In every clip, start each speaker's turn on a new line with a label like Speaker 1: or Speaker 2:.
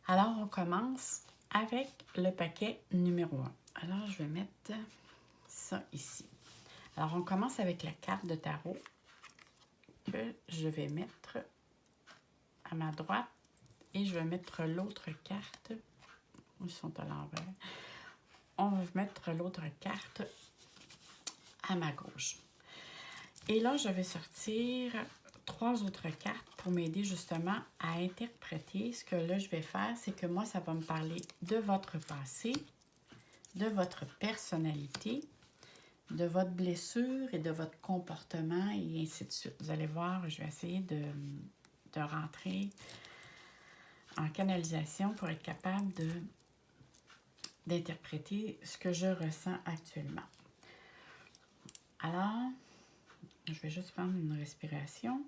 Speaker 1: Alors, on commence avec le paquet numéro 1. Alors, je vais mettre ça ici. Alors, on commence avec la carte de tarot que je vais mettre à ma droite et je vais mettre l'autre carte. Ils sont à l'envers. On va mettre l'autre carte à ma gauche. Et là, je vais sortir 3 autres cartes pour m'aider justement à interpréter. Ce que là, je vais faire, c'est que moi, ça va me parler de votre passé, de votre personnalité, de votre blessure et de votre comportement et ainsi de suite. Vous allez voir, je vais essayer de rentrer en canalisation pour être capable d'interpréter ce que je ressens actuellement. Alors, je vais juste prendre une respiration.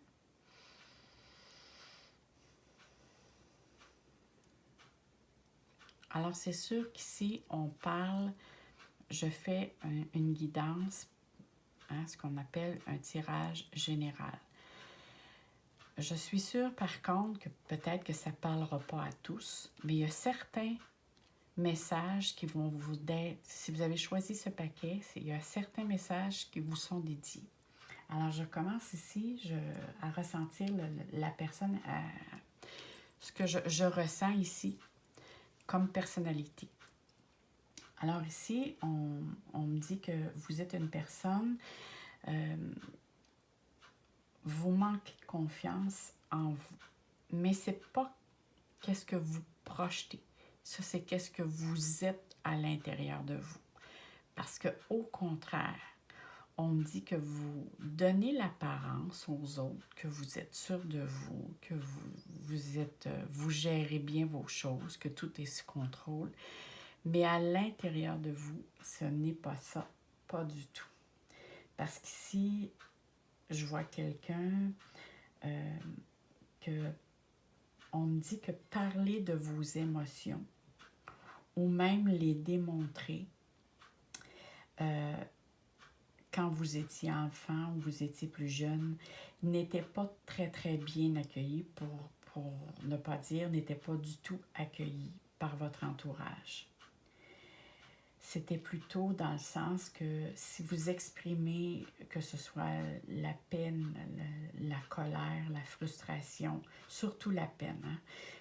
Speaker 1: Alors, c'est sûr qu'ici, on parle, je fais une guidance, ce qu'on appelle un tirage général. Je suis sûre, par contre, que peut-être que ça ne parlera pas à tous, mais il y a certains messages qui vont vous aider. Si vous avez choisi ce paquet, il y a certains messages qui vous sont dédiés. Alors, je commence ici à ressentir la personne, ce que je ressens ici comme personnalité. Alors ici, on me dit que vous êtes une personne, vous manquez de confiance en vous. Mais c'est pas qu'est-ce que vous projetez. Ça, c'est qu'est-ce que vous êtes à l'intérieur de vous. Parce que au contraire, on me dit que vous donnez l'apparence aux autres, que vous êtes sûr de vous, que vous gérez bien vos choses, que tout est sous contrôle. Mais à l'intérieur de vous, ce n'est pas ça, pas du tout. Parce qu'ici, je vois quelqu'un que on me dit que parler de vos émotions ou même les démontrer quand vous étiez enfant ou vous étiez plus jeune n'était pas très très bien accueilli, pour ne pas dire n'était pas du tout accueilli par votre entourage. C'était plutôt dans le sens que si vous exprimez, que ce soit la peine, la colère, la frustration, surtout la peine,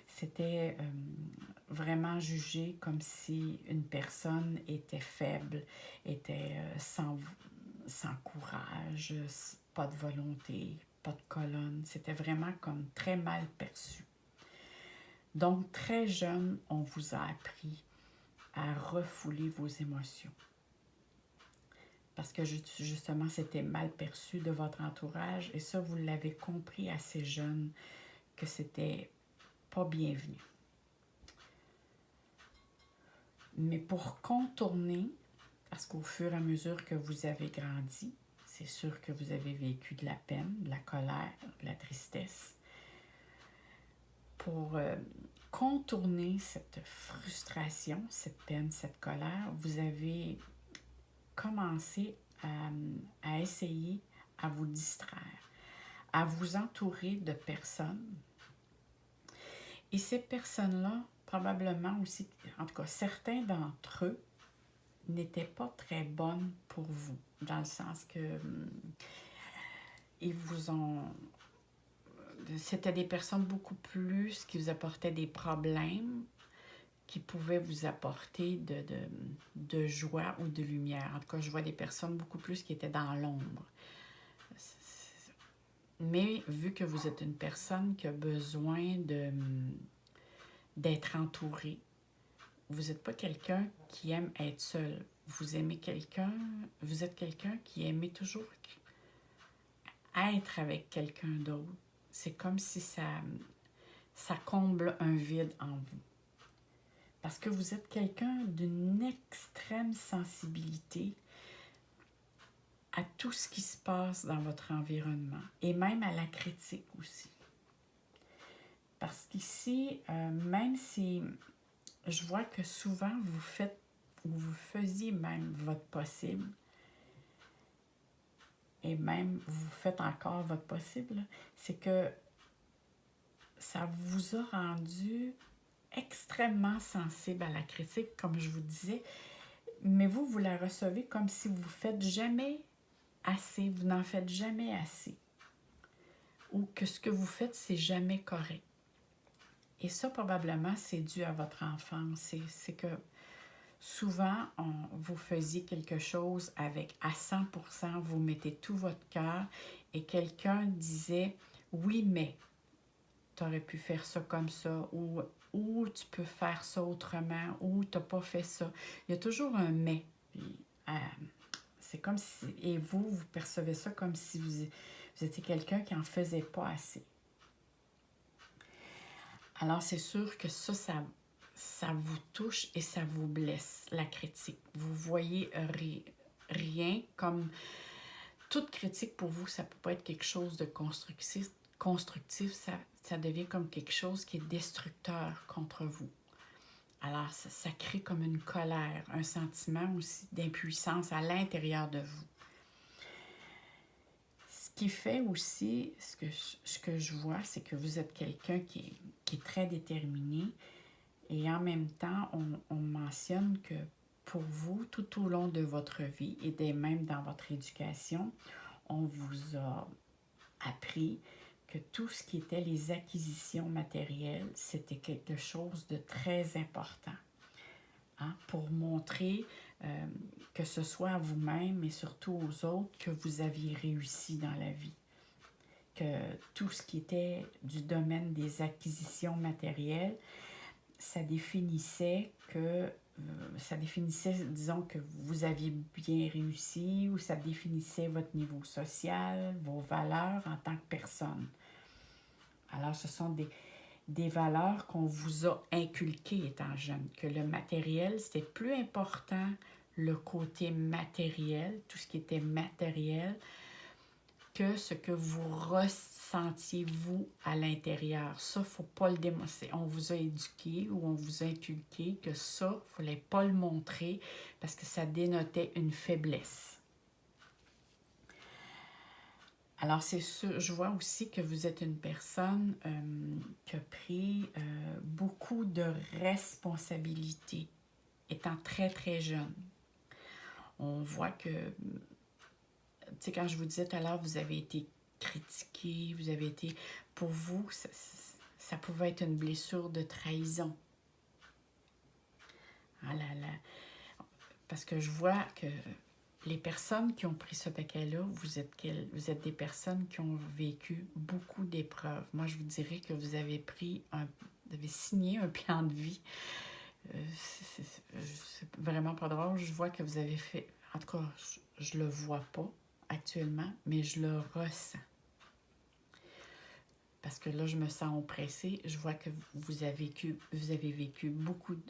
Speaker 1: c'était vraiment jugé comme si une personne était faible, était sans courage, pas de volonté, pas de colonne. C'était vraiment comme très mal perçu. Donc, très jeune, on vous a appris à refouler vos émotions. Parce que justement, c'était mal perçu de votre entourage et ça, vous l'avez compris assez jeune que c'était pas bienvenu. Mais pour contourner, parce qu'au fur et à mesure que vous avez grandi, c'est sûr que vous avez vécu de la peine, de la colère, de la tristesse. Pour contourner cette frustration, cette peine, cette colère, vous avez commencé à essayer à vous distraire, à vous entourer de personnes. Et ces personnes-là, probablement aussi, en tout cas certains d'entre eux, n'étaient pas très bonnes pour vous, dans le sens que ils vous ont... C'était des personnes beaucoup plus qui vous apportaient des problèmes, qui pouvaient vous apporter de joie ou de lumière. En tout cas, je vois des personnes beaucoup plus qui étaient dans l'ombre. Mais vu que vous êtes une personne qui a besoin d'être entourée, vous n'êtes pas quelqu'un qui aime être seul. Vous aimez quelqu'un, vous êtes quelqu'un qui aimait toujours être avec quelqu'un d'autre. C'est comme si ça comble un vide en vous. Parce que vous êtes quelqu'un d'une extrême sensibilité à tout ce qui se passe dans votre environnement et même à la critique aussi. Parce qu'ici, même si je vois que souvent vous faisiez même votre possible, et même vous faites encore votre possible, c'est que ça vous a rendu extrêmement sensible à la critique, comme je vous disais, mais vous la recevez comme si vous ne faites jamais assez, vous n'en faites jamais assez, ou que ce que vous faites, c'est jamais correct. Et ça, probablement, c'est dû à votre enfance. C'est que souvent, vous faisiez quelque chose avec à 100%, vous mettez tout votre cœur, et quelqu'un disait « oui, mais ». Tu aurais pu faire ça comme ça, ou tu peux faire ça autrement, ou tu n'as pas fait ça. Il y a toujours un mais. C'est comme si, et vous percevez ça comme si vous étiez quelqu'un qui n'en faisait pas assez. Alors, c'est sûr que ça vous touche et ça vous blesse, la critique. Vous voyez rien comme... Toute critique pour vous, ça ne peut pas être quelque chose de constructif. Ça devient comme quelque chose qui est destructeur contre vous. Alors, ça crée comme une colère, un sentiment aussi d'impuissance à l'intérieur de vous. Ce qui fait aussi, ce que je vois, c'est que vous êtes quelqu'un qui est très déterminé, et en même temps, on mentionne que pour vous, tout au long de votre vie et même dans votre éducation, on vous a appris que tout ce qui était les acquisitions matérielles, c'était quelque chose de très important. Hein, pour montrer que ce soit à vous-même et surtout aux autres que vous aviez réussi dans la vie. Que tout ce qui était du domaine des acquisitions matérielles, ça définissait, disons, que vous aviez bien réussi, ou ça définissait votre niveau social, vos valeurs en tant que personne. Alors, ce sont des valeurs qu'on vous a inculquées étant jeune, que le matériel, c'était plus important, le côté matériel, tout ce qui était matériel, que ce que vous ressentiez, vous, à l'intérieur. Ça, il ne faut pas le démontrer. On vous a éduqué ou on vous a inculqué que ça, il ne fallait pas le montrer parce que ça dénotait une faiblesse. Alors, c'est sûr, je vois aussi que vous êtes une personne qui a pris beaucoup de responsabilités étant très, très jeune. On voit que, tu sais, quand je vous disais tout à l'heure, vous avez été critiqué, vous avez été... Pour vous, ça pouvait être une blessure de trahison. Ah là là. Parce que je vois que les personnes qui ont pris ce paquet-là, vous êtes des personnes qui ont vécu beaucoup d'épreuves. Moi, je vous dirais que vous avez vous avez signé un plan de vie. C'est vraiment pas drôle. Je vois que vous avez fait... En tout cas, je le vois pas actuellement, mais je le ressens. Parce que là, je me sens oppressée. Je vois que vous avez vécu beaucoup de...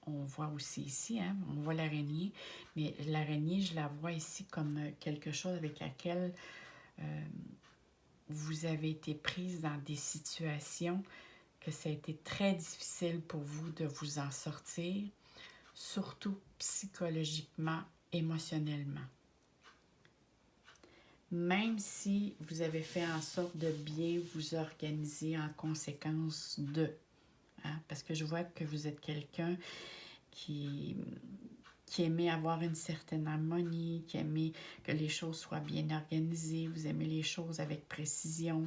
Speaker 1: On voit aussi ici, hein, on voit l'araignée, mais l'araignée, je la vois ici comme quelque chose avec laquelle vous avez été prise dans des situations que ça a été très difficile pour vous de vous en sortir, surtout psychologiquement, émotionnellement. Même si vous avez fait en sorte de bien vous organiser en conséquence de... Hein, parce que je vois que vous êtes quelqu'un qui aimait avoir une certaine harmonie, qui aimait que les choses soient bien organisées, vous aimez les choses avec précision.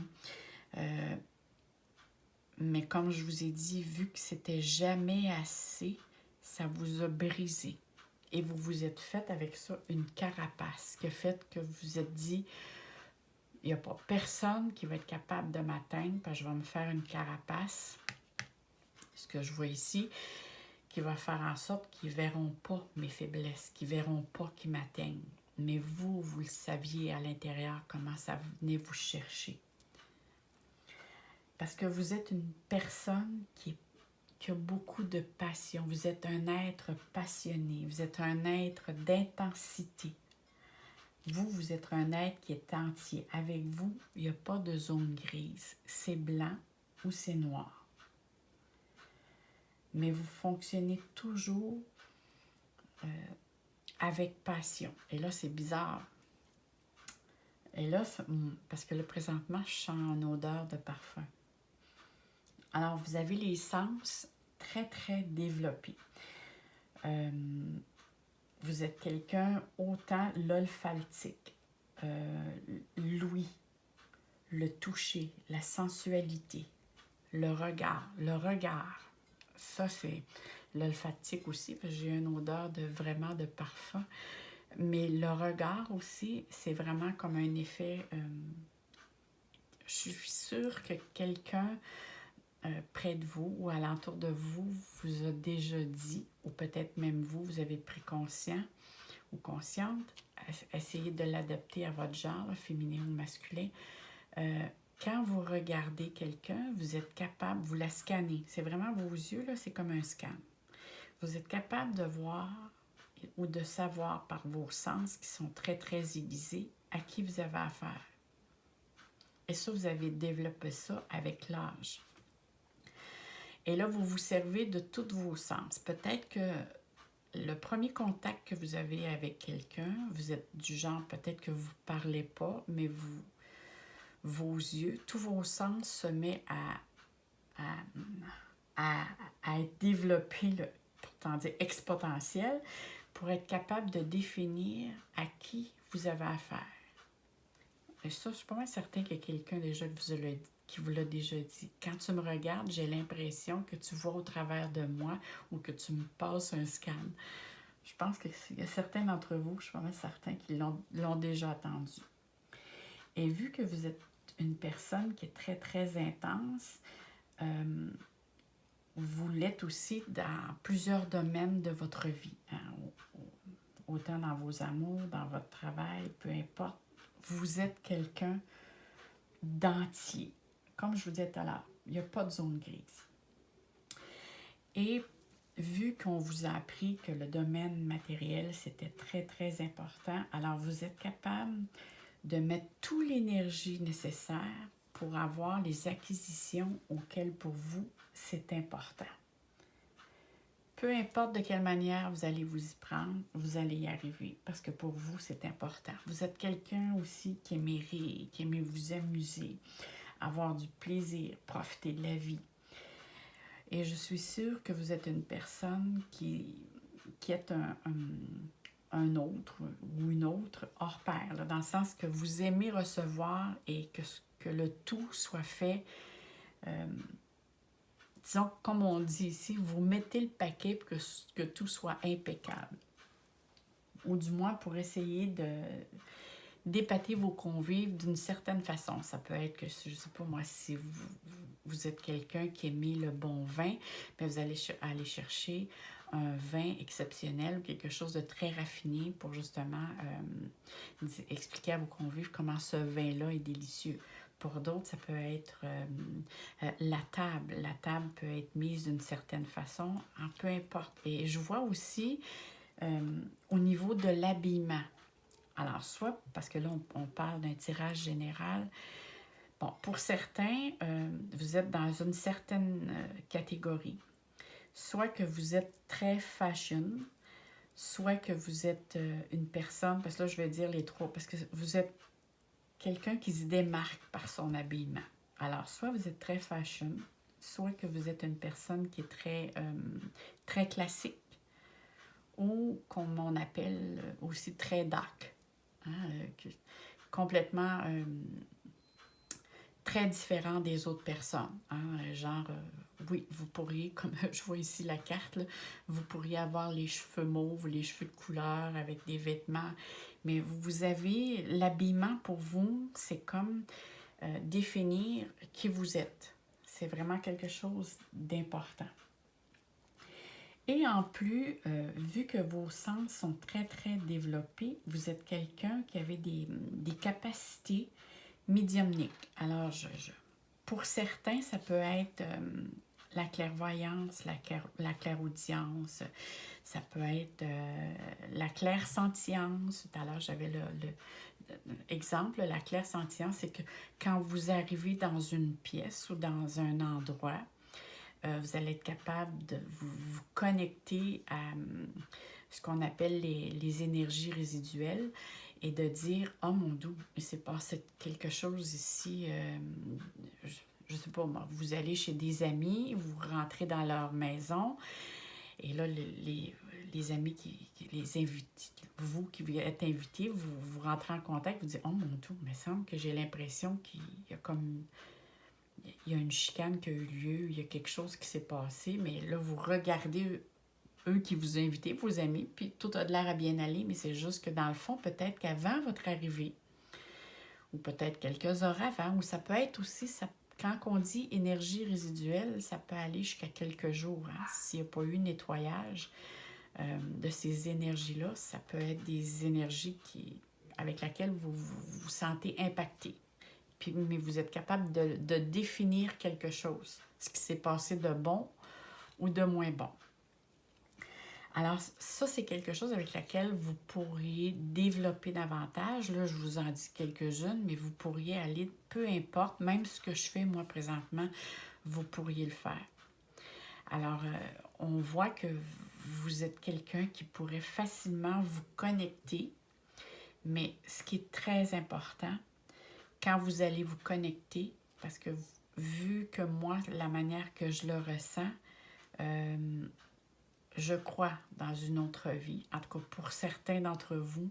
Speaker 1: Mais comme je vous ai dit, vu que c'était jamais assez, ça vous a brisé. Et vous vous êtes fait avec ça une carapace, qui a fait que vous vous êtes dit, il n'y a pas personne qui va être capable de m'atteindre, parce que je vais me faire une carapace. Ce que je vois ici, qui va faire en sorte qu'ils ne verront pas mes faiblesses, qu'ils ne verront pas qu'ils m'atteignent. Mais vous le saviez à l'intérieur comment ça venait vous chercher. Parce que vous êtes une personne qui a beaucoup de passion. Vous êtes un être passionné. Vous êtes un être d'intensité. Vous êtes un être qui est entier. Avec vous, il n'y a pas de zone grise. C'est blanc ou c'est noir. Mais vous fonctionnez toujours avec passion. Et là, c'est bizarre. Et là, parce que là, présentement, je sens en odeur de parfum. Alors, vous avez les sens très, très développé. Vous êtes quelqu'un autant l'olfactique, l'ouïe, le toucher, la sensualité, le regard. Le regard, ça c'est l'olfactique aussi, parce que j'ai une odeur vraiment de parfum. Mais le regard aussi, c'est vraiment comme un effet... je suis sûre que quelqu'un près de vous ou alentour de vous vous a déjà dit, ou peut-être même vous avez pris conscient ou consciente, essayez de l'adapter à votre genre, féminin ou masculin. Quand vous regardez quelqu'un, vous êtes capable, vous la scannez. C'est vraiment vos yeux, là, c'est comme un scan. Vous êtes capable de voir ou de savoir par vos sens qui sont très, très aiguisés à qui vous avez affaire. Et ça, vous avez développé ça avec l'âge. Et là, vous vous servez de tous vos sens. Peut-être que le premier contact que vous avez avec quelqu'un, vous êtes du genre, peut-être que vous ne parlez pas, mais vos yeux, tous vos sens se mettent à être développés, pourtant dire exponentiel, pour être capable de définir à qui vous avez affaire. Et ça, je suis pas mal certain qu'il y a quelqu'un déjà qui vous l'a déjà dit. Quand tu me regardes, j'ai l'impression que tu vois au travers de moi ou que tu me passes un scan. Je pense qu'il y a certains d'entre vous, je suis pas mal certain qu'ils l'ont déjà entendu. Et vu que vous êtes une personne qui est très, très intense, vous l'êtes aussi dans plusieurs domaines de votre vie. Hein? Autant dans vos amours, dans votre travail, peu importe. Vous êtes quelqu'un d'entier. Comme je vous disais tout à l'heure, il n'y a pas de zone grise. Et vu qu'on vous a appris que le domaine matériel, c'était très, très important, alors vous êtes capable de mettre toute l'énergie nécessaire pour avoir les acquisitions auxquelles pour vous, c'est important. Peu importe de quelle manière vous allez vous y prendre, vous allez y arriver parce que pour vous, c'est important. Vous êtes quelqu'un aussi qui aime rire, qui aime vous amuser, avoir du plaisir, profiter de la vie. Et je suis sûre que vous êtes une personne qui est un autre ou une autre hors pair, là, dans le sens que vous aimez recevoir et que le tout soit fait, disons, comme on dit ici, vous mettez le paquet pour que tout soit impeccable. Ou du moins pour essayer d'épater vos convives d'une certaine façon. Ça peut être que, je ne sais pas moi, si vous êtes quelqu'un qui aime le bon vin, bien vous allez aller chercher un vin exceptionnel ou quelque chose de très raffiné pour justement expliquer à vos convives comment ce vin-là est délicieux. Pour d'autres, ça peut être la table. La table peut être mise d'une certaine façon, peu importe. Et je vois aussi au niveau de l'habillement. Alors, soit, parce que là, on parle d'un tirage général. Bon, pour certains, vous êtes dans une certaine catégorie. Soit que vous êtes très fashion, soit que vous êtes une personne, parce que là, je vais dire les trois, parce que vous êtes quelqu'un qui se démarque par son habillement. Alors, soit vous êtes très fashion, soit que vous êtes une personne qui est très classique, ou comme on appelle aussi très dark. Hein, complètement très différent des autres personnes. Hein, genre, oui, vous pourriez, comme je vois ici la carte, là, vous pourriez avoir les cheveux mauves, les cheveux de couleur avec des vêtements, mais vous avez l'habillement pour vous, c'est comme définir qui vous êtes. C'est vraiment quelque chose d'important. Et en plus, vu que vos sens sont très, très développés, vous êtes quelqu'un qui avait des capacités médiumniques. Alors, pour certains, ça peut être la clairvoyance, la clairaudience, ça peut être la clairsentience. Tout à l'heure, j'avais l'exemple, la clairsentience, c'est que quand vous arrivez dans une pièce ou dans un endroit, vous allez être capable de vous connecter à ce qu'on appelle les énergies résiduelles et de dire « Oh mon Dieu, il s'est passé quelque chose ici, je sais pas moi, vous allez chez des amis, vous rentrez dans leur maison, et là, les amis, les invités, vous qui êtes invités, vous rentrez en contact, vous dites, oh mon Dieu, il me semble que j'ai l'impression qu'il y a comme, il y a une chicane qui a eu lieu, il y a quelque chose qui s'est passé, mais là, vous regardez eux qui vous ont invité, vos amis, puis tout a de l'air à bien aller, mais c'est juste que dans le fond, peut-être qu'avant votre arrivée, ou peut-être quelques heures avant, ou ça peut être aussi, quand on dit énergie résiduelle, ça peut aller jusqu'à quelques jours. Hein? S'il n'y a pas eu nettoyage de ces énergies-là, ça peut être des énergies avec lesquelles vous vous sentez impacté. Puis, mais vous êtes capable de définir quelque chose, ce qui s'est passé de bon ou de moins bon. Alors, ça, c'est quelque chose avec laquelle vous pourriez développer davantage. Là, je vous en dis quelques-unes, mais vous pourriez aller, peu importe, même ce que je fais moi présentement, vous pourriez le faire. Alors, on voit que vous êtes quelqu'un qui pourrait facilement vous connecter, mais ce qui est très important, quand vous allez vous connecter, parce que vu que moi, la manière que je le ressens, je crois dans une autre vie. En tout cas, pour certains d'entre vous,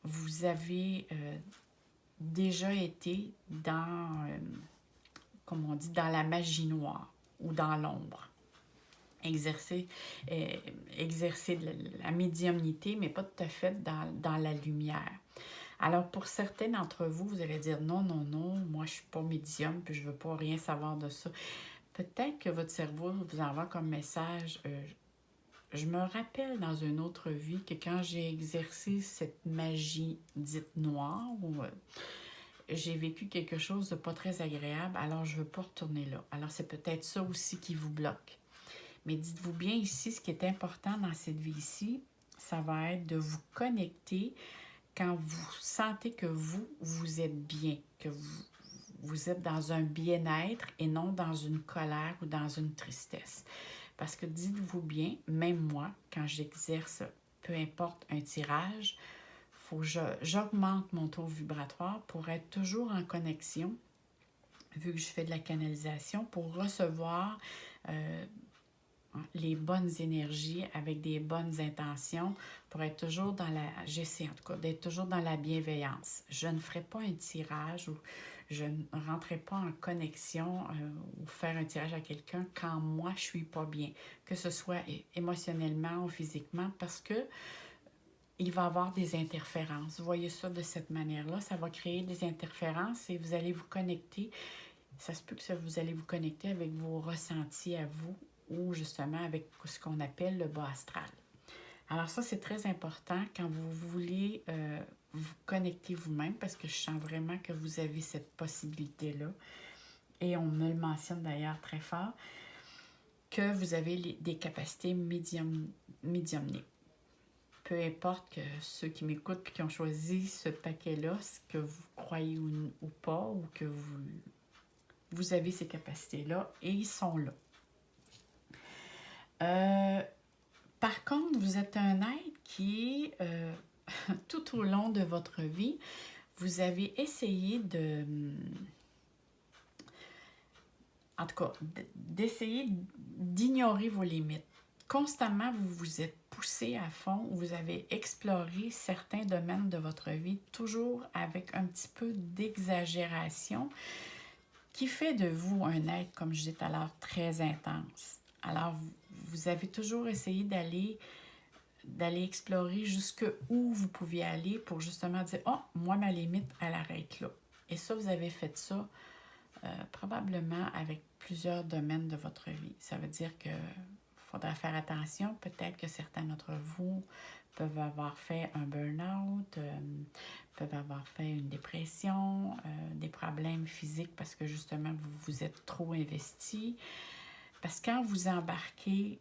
Speaker 1: vous avez déjà été dans, comme on dit, dans la magie noire ou dans l'ombre. Exercer de la médiumnité, mais pas tout à fait dans la lumière. Alors, pour certains d'entre vous, vous allez dire non, non, non, moi je ne suis pas médium, puis je ne veux pas rien savoir de ça. Peut-être que votre cerveau vous envoie comme message je me rappelle dans une autre vie que quand j'ai exercé cette magie dite noire, j'ai vécu quelque chose de pas très agréable, alors je ne veux pas retourner là. Alors c'est peut-être ça aussi qui vous bloque. Mais dites-vous bien ici, ce qui est important dans cette vie-ci, ça va être de vous connecter quand vous sentez que vous êtes bien, que vous êtes dans un bien-être et non dans une colère ou dans une tristesse. Parce que dites-vous bien, même moi, quand j'exerce, peu importe un tirage, il faut que j'augmente mon taux vibratoire pour être toujours en connexion, vu que je fais de la canalisation, pour recevoir les bonnes énergies avec des bonnes intentions, pour être toujours dans la... J'essaie en tout cas d'être toujours dans la bienveillance. Je ne ferai pas un tirage ou je ne rentrerai pas en connexion ou faire un tirage à quelqu'un quand moi je suis pas bien, que ce soit émotionnellement ou physiquement, parce que il va y avoir des interférences. Vous voyez ça de cette manière-là, ça va créer des interférences et vous allez vous connecter. Ça se peut que vous allez vous connecter avec vos ressentis à vous ou justement avec ce qu'on appelle le bas astral. Alors ça, c'est très important quand vous voulez vous connecter vous-même, parce que je sens vraiment que vous avez cette possibilité-là. Et on me le mentionne d'ailleurs très fort, que vous avez des capacités médiumniques. Peu importe que ceux qui m'écoutent et qui ont choisi ce paquet-là, ce que vous croyez ou pas, ou que vous avez ces capacités-là, et ils sont là. Par contre, vous êtes un être qui, tout au long de votre vie, vous avez essayé en tout cas, d'essayer d'ignorer vos limites. Constamment, vous vous êtes poussé à fond, vous avez exploré certains domaines de votre vie, toujours avec un petit peu d'exagération, qui fait de vous un être, comme je disais tout à l'heure, très intense. Alors, vous avez toujours essayé d'aller explorer jusqu'où vous pouviez aller pour justement dire « Oh, moi, ma limite, elle arrête là. » Et ça, vous avez fait ça probablement avec plusieurs domaines de votre vie. Ça veut dire qu'il faudra faire attention. Peut-être que certains d'entre vous peuvent avoir fait un burn-out, peuvent avoir fait une dépression, des problèmes physiques parce que justement, vous vous êtes trop investi. Parce que quand vous embarquez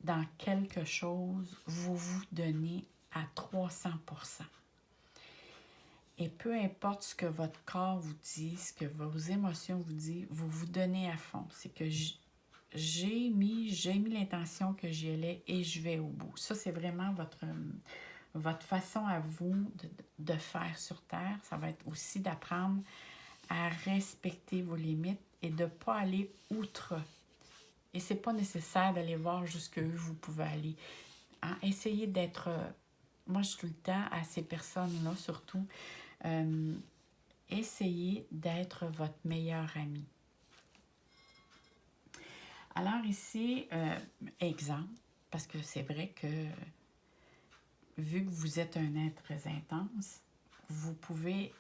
Speaker 1: dans quelque chose, vous vous donnez à 300%. Et peu importe ce que votre corps vous dit, ce que vos émotions vous disent, vous vous donnez à fond. C'est que j'ai mis l'intention que j'y allais et je vais au bout. Ça, c'est vraiment votre façon à vous de faire sur Terre. Ça va être aussi d'apprendre à respecter vos limites et de ne pas aller outre. Et c'est pas nécessaire d'aller voir jusqu'où vous pouvez aller. Hein? Essayez d'être... moi, je dis tout le temps à ces personnes-là, surtout, essayez d'être votre meilleur ami. Alors ici, exemple, parce que c'est vrai que vu que vous êtes un être très intense, vous pouvez,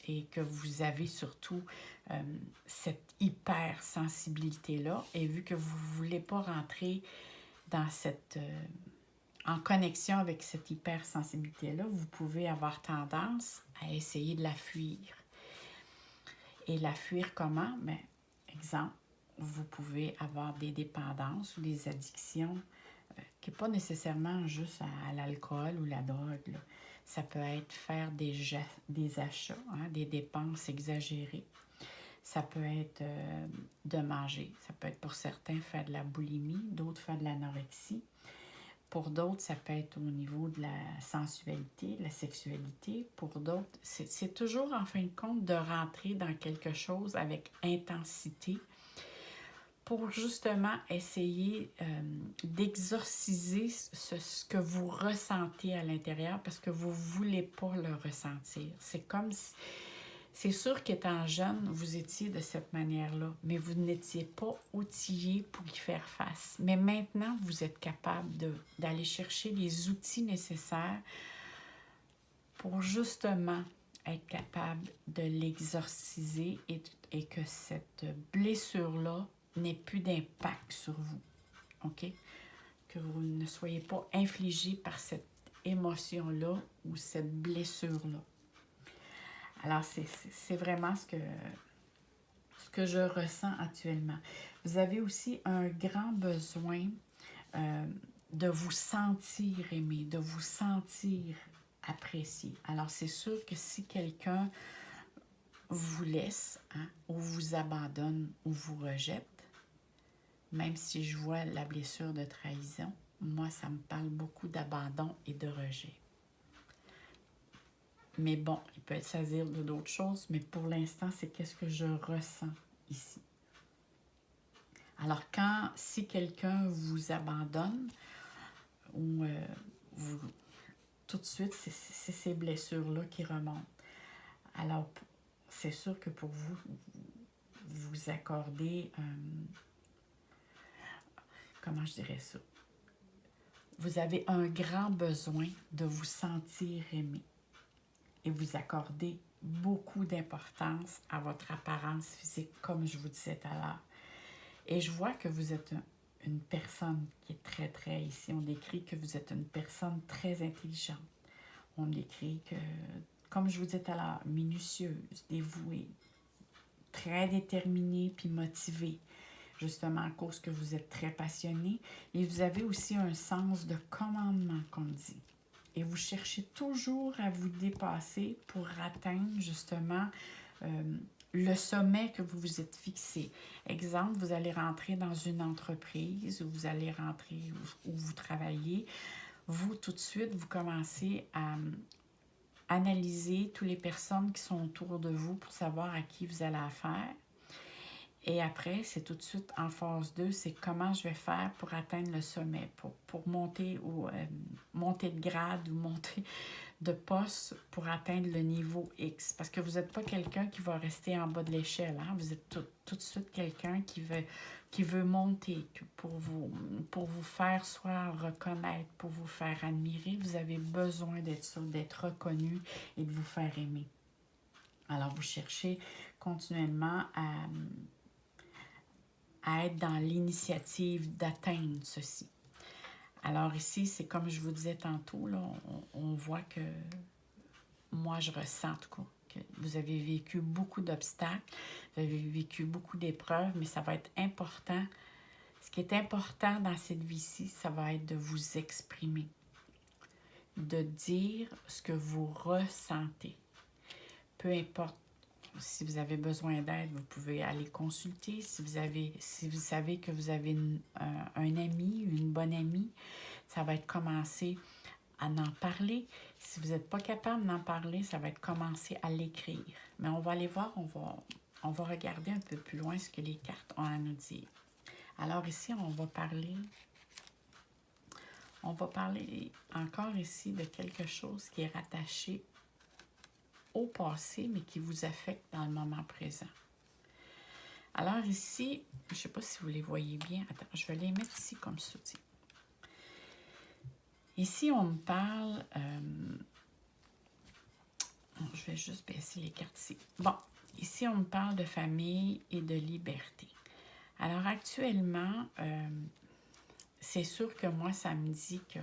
Speaker 1: et que vous avez surtout cette hypersensibilité-là, et vu que vous ne voulez pas rentrer dans cette... en connexion avec cette hypersensibilité-là, vous pouvez avoir tendance à essayer de la fuir. Et la fuir comment? Bien, exemple, vous pouvez avoir des dépendances ou des addictions qui n'est pas nécessairement juste à l'alcool ou la drogue. Là. Ça peut être faire des achats, hein, des dépenses exagérées. Ça peut être de manger. Ça peut être pour certains faire de la boulimie, d'autres faire de l'anorexie. Pour d'autres, ça peut être au niveau de la sensualité, de la sexualité. Pour d'autres, c'est toujours en fin de compte de rentrer dans quelque chose avec intensité pour justement essayer d'exorciser ce que vous ressentez à l'intérieur parce que vous ne voulez pas le ressentir. C'est comme si... C'est sûr qu'étant jeune, vous étiez de cette manière-là, mais vous n'étiez pas outillé pour y faire face. Mais maintenant, vous êtes capable d'aller chercher les outils nécessaires pour justement être capable de l'exorciser et que cette blessure-là n'ait plus d'impact sur vous. OK? Que vous ne soyez pas infligé par cette émotion-là ou cette blessure-là. Alors, c'est vraiment ce que je ressens actuellement. Vous avez aussi un grand besoin de vous sentir aimé, de vous sentir apprécié. Alors, c'est sûr que si quelqu'un vous laisse, hein, ou vous abandonne ou vous rejette, même si je vois la blessure de trahison, moi, ça me parle beaucoup d'abandon et de rejet. Mais bon, il peut s'agir de d'autres choses, mais pour l'instant, c'est qu'est-ce que je ressens ici. Alors, si quelqu'un vous abandonne, ou tout de suite, c'est ces blessures-là qui remontent. Alors, c'est sûr que pour vous, vous accordez, comment je dirais ça? Vous avez un grand besoin de vous sentir aimé. Et vous accordez beaucoup d'importance à votre apparence physique, comme je vous disais tout à l'heure. Et je vois que vous êtes une personne qui est très, très... Ici, on décrit que vous êtes une personne très intelligente. On décrit que, comme je vous disais tout à l'heure, minutieuse, dévouée, très déterminée puis motivée, justement à cause que vous êtes très passionné. Et vous avez aussi un sens de commandement, comme dit. Et vous cherchez toujours à vous dépasser pour atteindre justement le sommet que vous vous êtes fixé. Exemple, vous allez rentrer dans une entreprise ou vous allez rentrer où vous travaillez. Vous, tout de suite, vous commencez à analyser toutes les personnes qui sont autour de vous pour savoir à qui vous allez affaire. Et après, c'est tout de suite en phase 2, c'est comment je vais faire pour atteindre le sommet, pour monter ou monter de grade ou monter de poste pour atteindre le niveau X. Parce que vous n'êtes pas quelqu'un qui va rester en bas de l'échelle. Hein? Vous êtes tout de suite quelqu'un qui veut monter pour vous faire soit reconnaître, pour vous faire admirer. Vous avez besoin d'être reconnu et de vous faire aimer. Alors, vous cherchez continuellement à être dans l'initiative d'atteindre ceci. Alors ici, c'est comme je vous disais tantôt, là, on voit que moi, je ressens en tout cas que vous avez vécu beaucoup d'obstacles, vous avez vécu beaucoup d'épreuves, mais ça va être important. Ce qui est important dans cette vie-ci, ça va être de vous exprimer, de dire ce que vous ressentez. Peu importe. Si vous avez besoin d'aide, vous pouvez aller consulter. Si vous savez que vous avez un ami, une bonne amie, ça va être commencer en parler. Si vous n'êtes pas capable d'en parler, ça va être commencer à l'écrire. Mais on va aller voir, on va regarder un peu plus loin ce que les cartes ont à nous dire. Alors ici, on va parler encore ici de quelque chose qui est rattaché au passé, mais qui vous affecte dans le moment présent. Alors ici, je ne sais pas si vous les voyez bien. Attends, je vais les mettre ici comme ça. Tiens. Ici, on me parle... je vais juste baisser les cartes ici. Bon, ici, on me parle de famille et de liberté. Alors actuellement, c'est sûr que moi, ça me dit que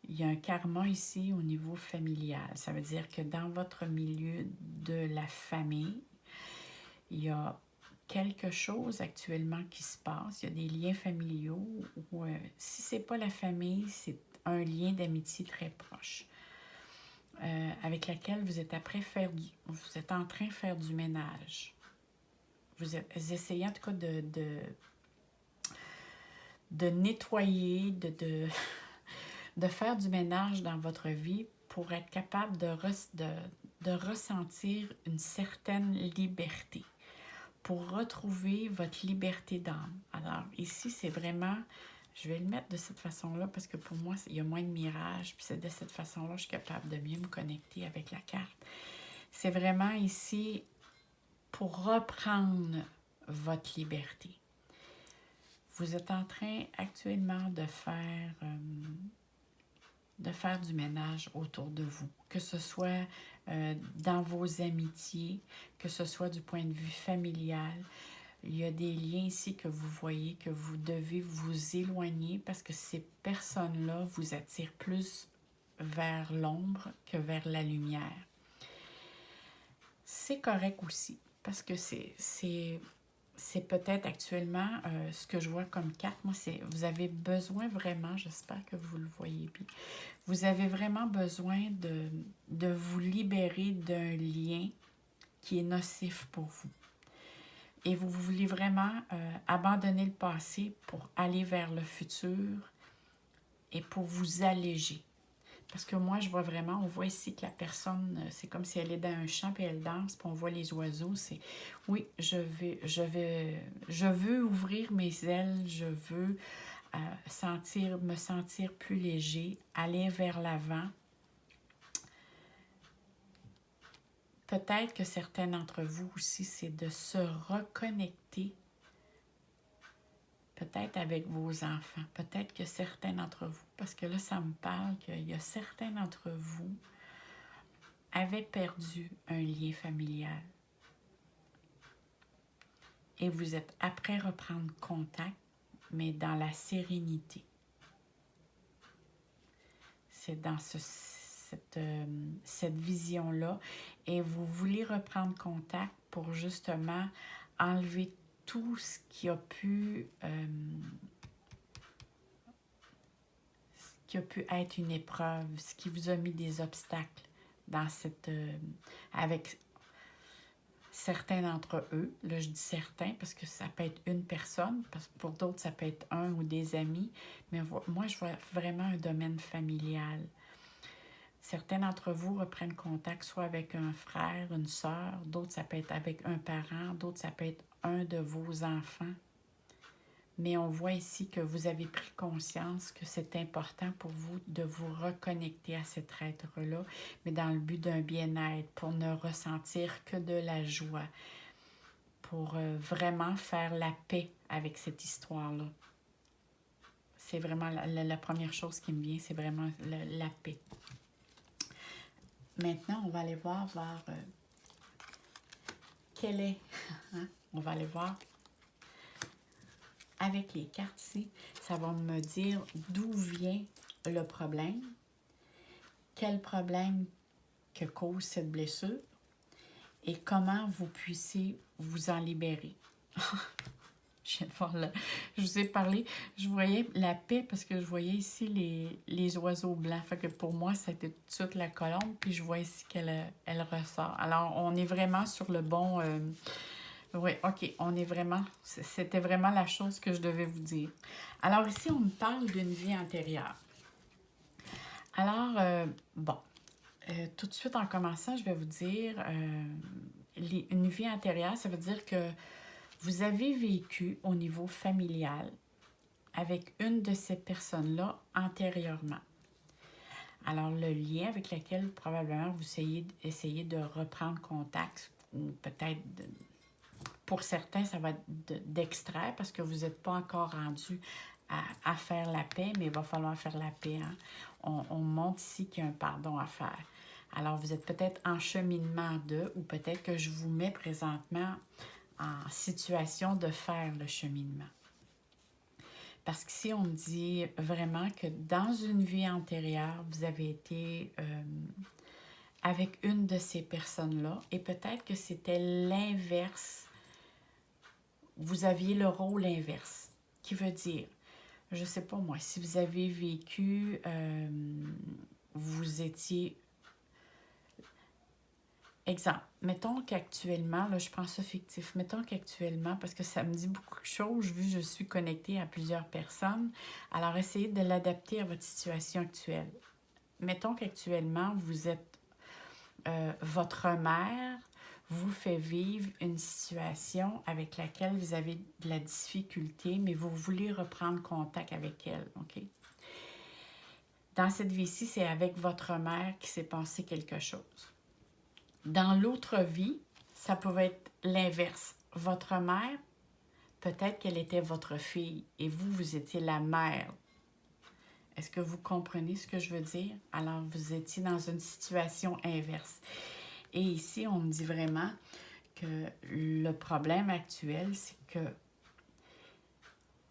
Speaker 1: il y a un karma ici au niveau familial. Ça veut dire que dans votre milieu de la famille, il y a quelque chose actuellement qui se passe. Il y a des liens familiaux ou si ce n'est pas la famille, c'est un lien d'amitié très proche avec laquelle vous êtes en train de faire du ménage. Vous essayez en tout cas de nettoyer, de faire du ménage dans votre vie pour être capable de ressentir une certaine liberté, pour retrouver votre liberté d'âme. Alors ici, c'est vraiment, je vais le mettre de cette façon-là parce que pour moi, il y a moins de mirages, puis c'est de cette façon-là que je suis capable de mieux me connecter avec la carte. C'est vraiment ici pour reprendre votre liberté. Vous êtes en train actuellement de faire du ménage autour de vous, que ce soit dans vos amitiés, que ce soit du point de vue familial. Il y a des liens ici que vous voyez que vous devez vous éloigner parce que ces personnes-là vous attirent plus vers l'ombre que vers la lumière. C'est correct aussi parce que c'est peut-être actuellement ce que je vois comme carte. Moi, c'est vous avez besoin vraiment, j'espère que vous le voyez bien, vous avez vraiment besoin de vous libérer d'un lien qui est nocif pour vous. Et vous voulez vraiment abandonner le passé pour aller vers le futur et pour vous alléger. Parce que moi, je vois vraiment, on voit ici que la personne, c'est comme si elle est dans un champ et elle danse, puis on voit les oiseaux. C'est oui, je veux ouvrir mes ailes, je veux me sentir plus léger, aller vers l'avant. Peut-être que certains d'entre vous aussi, c'est de se reconnecter peut-être avec vos enfants, peut-être que certains d'entre vous, parce que là, ça me parle qu'il y a certains d'entre vous avaient perdu un lien familial. Et vous êtes après reprendre contact, mais dans la sérénité. C'est dans cette vision-là. Et vous voulez reprendre contact pour justement enlever tout ce qui a pu être une épreuve, ce qui vous a mis des obstacles dans avec certains d'entre eux. Là, je dis certains parce que ça peut être une personne, parce que pour d'autres, ça peut être un ou des amis. Mais moi, je vois vraiment un domaine familial. Certains d'entre vous reprennent contact soit avec un frère, une sœur, d'autres, ça peut être avec un parent, d'autres, ça peut être un de vos enfants. Mais on voit ici que vous avez pris conscience que c'est important pour vous de vous reconnecter à cet être-là, mais dans le but d'un bien-être, pour ne ressentir que de la joie, pour vraiment faire la paix avec cette histoire-là. C'est vraiment la première chose qui me vient, c'est vraiment la paix. Maintenant, on va aller voir vers quelle est. On va aller voir avec les cartes ici. Ça va me dire d'où vient le problème, quel problème que cause cette blessure et comment vous puissiez vous en libérer. Je viens de voir là. Je vous ai parlé, je voyais la paix parce que je voyais ici les oiseaux blancs. Fait que pour moi, c'était tout de suite la colombe, puis je vois ici qu'elle ressort. Alors, on est vraiment sur le bon... oui, OK, on est vraiment... C'était vraiment la chose que je devais vous dire. Alors ici, on me parle d'une vie antérieure. Alors, bon, tout de suite en commençant, je vais vous dire, une vie antérieure, ça veut dire que vous avez vécu au niveau familial avec une de ces personnes-là antérieurement. Alors, le lien avec lequel probablement vous essayez de reprendre contact, ou peut-être, pour certains, ça va être d'extraire parce que vous n'êtes pas encore rendu à faire la paix, mais il va falloir faire la paix. Hein? On montre ici qu'il y a un pardon à faire. Alors, vous êtes peut-être en cheminement ou peut-être que je vous mets présentement en situation de faire le cheminement. Parce qu'ici, on me dit vraiment que dans une vie antérieure, vous avez été avec une de ces personnes-là et peut-être que c'était l'inverse. Vous aviez le rôle inverse, qui veut dire, je ne sais pas moi, si vous avez vécu, vous étiez... Exemple, mettons qu'actuellement, là, je prends ça fictif, mettons qu'actuellement, parce que ça me dit beaucoup de choses, vu que je suis connectée à plusieurs personnes, alors essayez de l'adapter à votre situation actuelle. Mettons qu'actuellement, vous êtes, votre mère vous fait vivre une situation avec laquelle vous avez de la difficulté, mais vous voulez reprendre contact avec elle, OK? Dans cette vie-ci, c'est avec votre mère qu'il s'est passé quelque chose. Dans l'autre vie, ça pouvait être l'inverse. Votre mère, peut-être qu'elle était votre fille et vous, vous étiez la mère. Est-ce que vous comprenez ce que je veux dire? Alors, vous étiez dans une situation inverse. Et ici, on me dit vraiment que le problème actuel, c'est que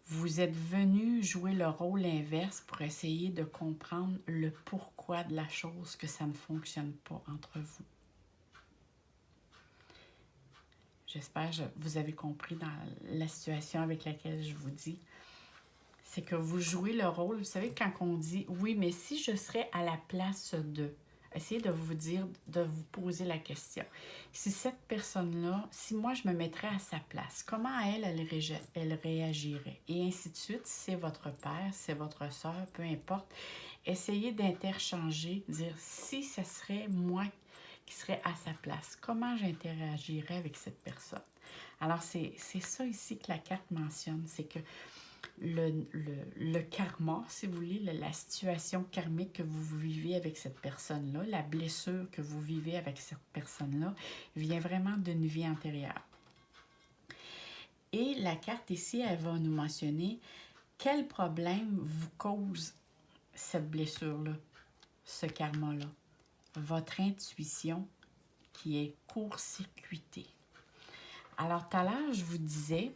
Speaker 1: vous êtes venu jouer le rôle inverse pour essayer de comprendre le pourquoi de la chose, que ça ne fonctionne pas entre vous. J'espère que vous avez compris dans la situation avec laquelle je vous dis. C'est que vous jouez le rôle. Vous savez, quand on dit « oui, mais si je serais à la place de », essayez de vous dire, de vous poser la question. Si cette personne-là, si moi je me mettrais à sa place, comment elle réagirait? Et ainsi de suite, si c'est votre père, si c'est votre soeur, peu importe. Essayez d'interchanger, dire « si ce serait moi qui serait à sa place, comment j'interagirais avec cette personne? » Alors, c'est ça ici que la carte mentionne, c'est que le karma, si vous voulez, la situation karmique que vous vivez avec cette personne-là, la blessure que vous vivez avec cette personne-là, vient vraiment d'une vie antérieure. Et la carte ici, elle va nous mentionner quel problème vous cause cette blessure-là, ce karma-là. Votre intuition qui est court-circuitée. Alors, tout à l'heure, je vous disais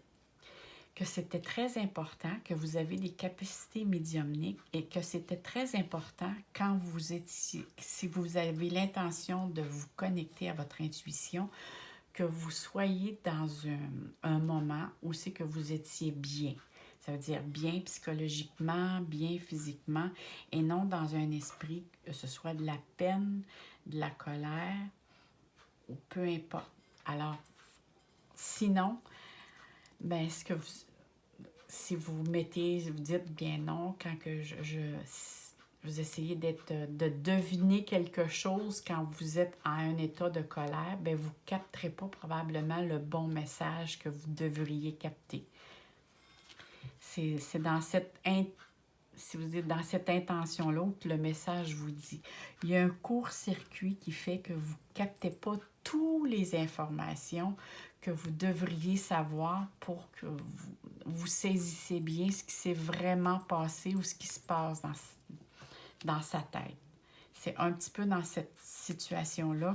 Speaker 1: que c'était très important, que vous avez des capacités médiumniques et que c'était très important quand vous étiez, si vous avez l'intention de vous connecter à votre intuition, que vous soyez dans un moment où c'est que vous étiez bien. Ça veut dire bien psychologiquement, bien physiquement, et non dans un esprit, que ce soit de la peine, de la colère, ou peu importe. Alors, sinon, ben, est-ce que si vous mettez, vous dites bien non, quand que vous essayez de deviner quelque chose quand vous êtes en un état de colère, ben vous ne capterez pas probablement le bon message que vous devriez capter. C'est dans cette si vous êtes dans cette intention-là que le message vous dit. Il y a un court-circuit qui fait que vous ne captez pas toutes les informations que vous devriez savoir pour que vous saisissez bien ce qui s'est vraiment passé ou ce qui se passe dans sa tête. C'est un petit peu dans cette situation-là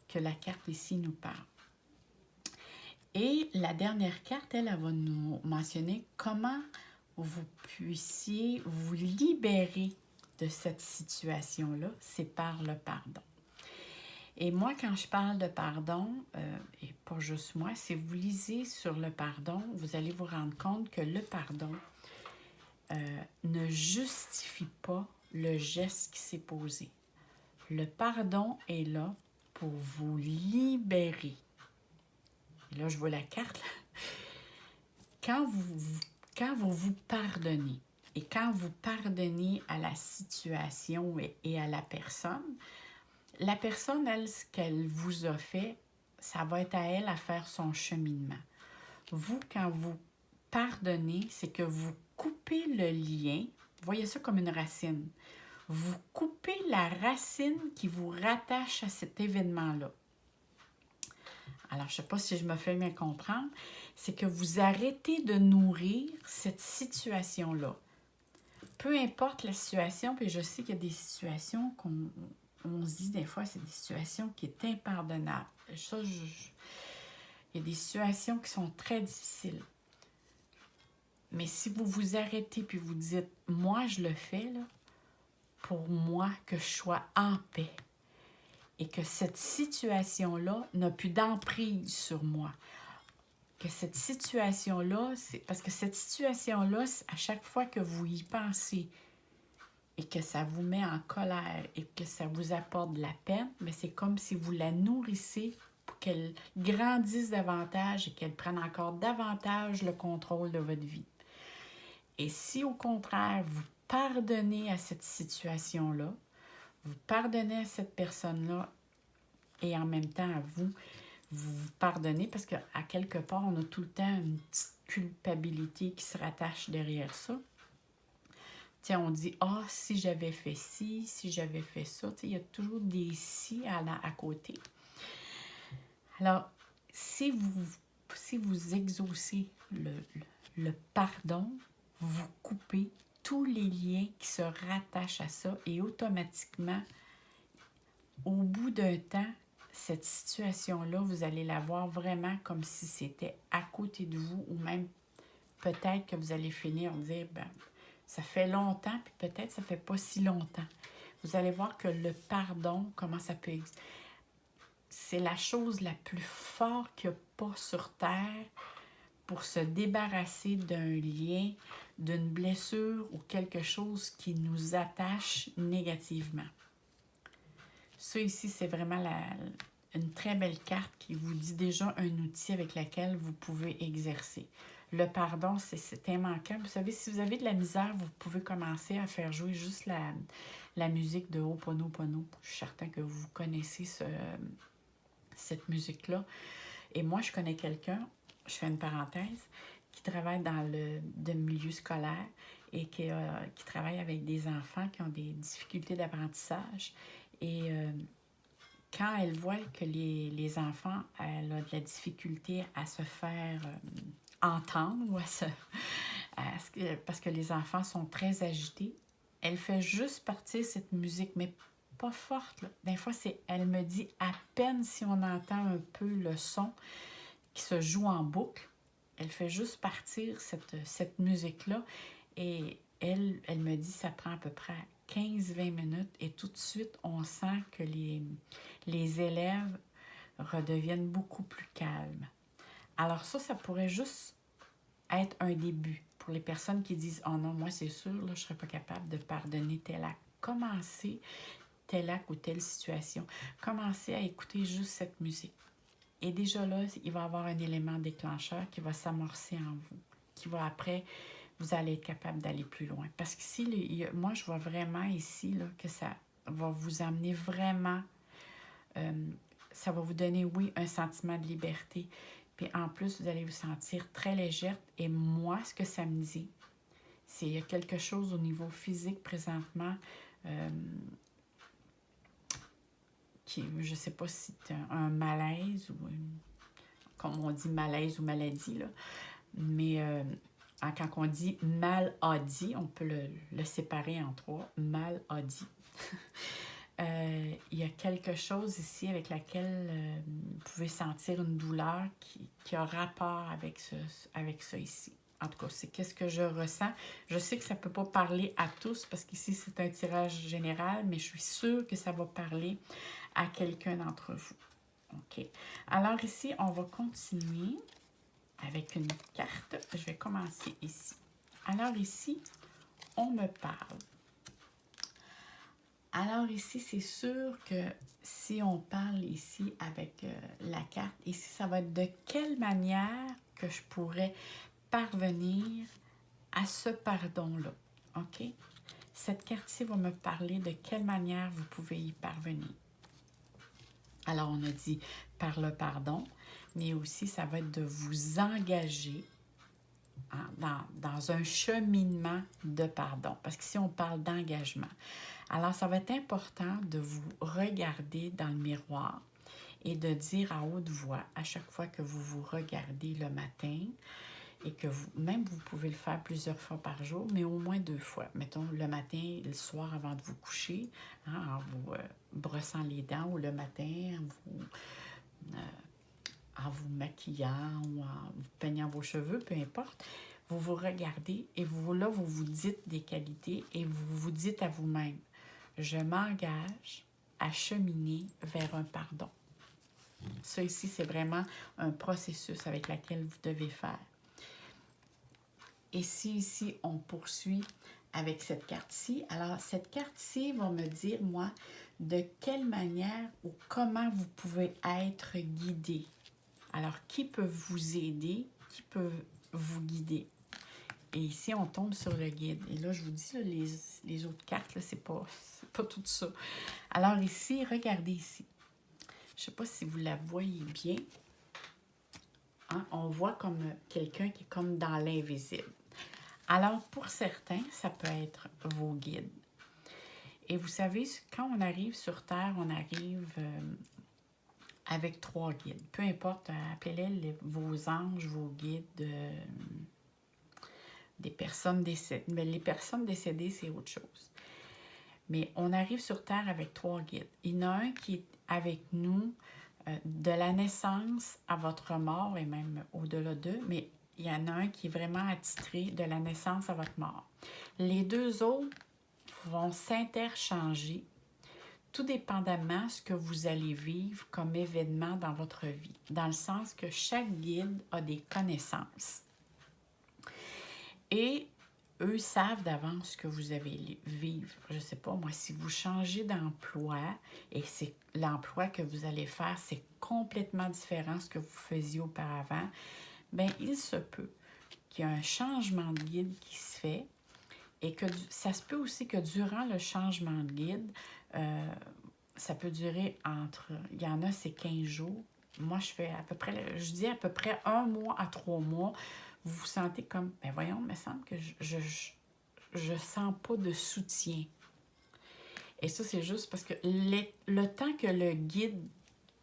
Speaker 1: que la carte ici nous parle. Et la dernière carte, elle va nous mentionner comment vous puissiez vous libérer de cette situation-là, c'est par le pardon. Et moi, quand je parle de pardon, et pas juste moi, si vous lisez sur le pardon, vous allez vous rendre compte que le pardon ne justifie pas le geste qui s'est posé. Le pardon est là pour vous libérer. Et là, je vois la carte. Quand vous vous pardonnez Et quand vous pardonnez à la situation et à la personne, elle, ce qu'elle vous a fait, ça va être à elle à faire son cheminement. Vous, quand vous pardonnez, c'est que vous coupez le lien, voyez ça comme une racine. Vous coupez la racine qui vous rattache à cet événement-là. Alors, je ne sais pas si je me fais bien comprendre, c'est que vous arrêtez de nourrir cette situation-là. Peu importe la situation, puis je sais qu'il y a des situations qu'on se dit des fois, c'est des situations qui sont impardonnables. Ça, il y a des situations qui sont très difficiles. Mais si vous vous arrêtez puis vous dites, moi, je le fais, là, pour moi, que je sois en paix et que cette situation-là n'a plus d'emprise sur moi. Que cette situation-là, c'est parce que cette situation-là, à chaque fois que vous y pensez et que ça vous met en colère et que ça vous apporte de la peine, mais c'est comme si vous la nourrissez pour qu'elle grandisse davantage et qu'elle prenne encore davantage le contrôle de votre vie. Et si au contraire, vous pardonnez à cette situation-là, vous pardonnez à cette personne-là et en même temps à vous, vous pardonnez parce qu'à quelque part, on a tout le temps une petite culpabilité qui se rattache derrière ça. Tiens, on dit « Ah, si j'avais fait ci, si j'avais fait ça », il y a toujours des « si » à côté. Alors, si vous exaucez le pardon, vous coupez tous les liens qui se rattachent à ça et automatiquement, au bout d'un temps, cette situation-là, vous allez la voir vraiment comme si c'était à côté de vous ou même peut-être que vous allez finir par dire, ben, ça fait longtemps, puis peut-être ça fait pas si longtemps. Vous allez voir que le pardon, comment ça peut exister. C'est la chose la plus forte qu'il n'y a pas sur Terre pour se débarrasser d'un lien, d'une blessure ou quelque chose qui nous attache négativement. Ça ici, c'est vraiment une très belle carte qui vous dit déjà un outil avec lequel vous pouvez exercer. Le pardon, c'est immanquable. Vous savez, si vous avez de la misère, vous pouvez commencer à faire jouer juste la musique de Ho'oponopono. Je suis certain que vous connaissez cette musique-là. Et moi, je connais quelqu'un, je fais une parenthèse, qui travaille dans le milieu scolaire et qui travaille avec des enfants qui ont des difficultés d'apprentissage. Et quand elle voit que les enfants, elle a de la difficulté à se faire entendre ou parce que les enfants sont très agités, elle fait juste partir cette musique, mais pas forte. Là. Des fois, elle me dit à peine si on entend un peu le son qui se joue en boucle. Elle fait juste partir cette musique-là et elle me dit ça prend à peu près 15-20 minutes et tout de suite, on sent que les élèves redeviennent beaucoup plus calmes. Alors ça pourrait juste être un début pour les personnes qui disent « Oh non, moi c'est sûr, là, je ne serais pas capable de pardonner tel acte. » Commencez tel acte ou telle situation. Commencez à écouter juste cette musique. Et déjà là, il va y avoir un élément déclencheur qui va s'amorcer en vous, qui va après, vous allez être capable d'aller plus loin. Parce qu'ici, moi, je vois vraiment ici là, que ça va vous amener vraiment, ça va vous donner, oui, un sentiment de liberté. Puis en plus, vous allez vous sentir très légère. Et moi, ce que ça me dit, c'est qu'il y a quelque chose au niveau physique présentement qui, je ne sais pas si c'est un malaise ou comme on dit malaise ou maladie, là. Mais quand on dit maladie, on peut le séparer en trois. Maladie. Il y a quelque chose ici avec laquelle vous pouvez sentir une douleur qui a rapport avec ça ici. En tout cas, c'est qu'est-ce que je ressens. Je sais que ça ne peut pas parler à tous parce qu'ici, c'est un tirage général, mais je suis sûre que ça va parler à quelqu'un d'entre vous. OK. Alors ici, on va continuer avec une carte. Je vais commencer ici. Alors ici, on me parle. Alors ici, c'est sûr que si on parle ici avec la carte, ici, ça va être de quelle manière que je pourrais parvenir à ce pardon-là. OK? Cette carte-ci va me parler de quelle manière vous pouvez y parvenir. Alors, on a dit par le pardon, mais aussi ça va être de vous engager dans un cheminement de pardon. Parce qu'ici, on parle d'engagement. Alors, ça va être important de vous regarder dans le miroir et de dire à haute voix, à chaque fois que vous vous regardez le matin, et que vous pouvez le faire plusieurs fois par jour, mais au moins 2 fois. Mettons, le matin et le soir avant de vous coucher, en vous brossant les dents, ou le matin en vous maquillant ou en vous peignant vos cheveux, peu importe. Vous vous regardez et vous vous dites des qualités et vous vous dites à vous-même, je m'engage à cheminer vers un pardon. Ça ici, c'est vraiment un processus avec lequel vous devez faire. Et si ici, on poursuit avec cette carte-ci, alors cette carte-ci va me dire, moi, de quelle manière ou comment vous pouvez être guidé. Alors, qui peut vous aider? Qui peut vous guider? Et ici, on tombe sur le guide. Et là, je vous dis, là, les autres cartes, c'est pas tout ça. Alors ici, regardez ici. Je ne sais pas si vous la voyez bien. Hein? On voit comme quelqu'un qui est comme dans l'invisible. Alors, pour certains, ça peut être vos guides. Et vous savez, quand on arrive sur Terre, on arrive avec 3 guides. Peu importe, appelez-les vos anges, vos guides, des personnes décédées. Mais les personnes décédées, c'est autre chose. Mais on arrive sur Terre avec 3 guides. Il y en a un qui est avec nous de la naissance à votre mort et même au-delà d'eux, mais il y en a un qui est vraiment attitré de la naissance à votre mort. Les 2 autres vont s'interchanger tout dépendamment de ce que vous allez vivre comme événement dans votre vie, dans le sens que chaque guide a des connaissances. Et eux savent d'avance ce que vous allez vivre. Je ne sais pas, moi, si vous changez d'emploi et c'est l'emploi que vous allez faire, c'est complètement différent de ce que vous faisiez auparavant, bien, il se peut qu'il y ait un changement de guide qui se fait et que ça se peut aussi que durant le changement de guide, ça peut durer il y en a, c'est 15 jours. Moi, je dis à peu près 1 mois à 3 mois. Vous vous sentez comme, ben voyons, il me semble que je sens pas de soutien. Et ça, c'est juste parce que le temps que le guide,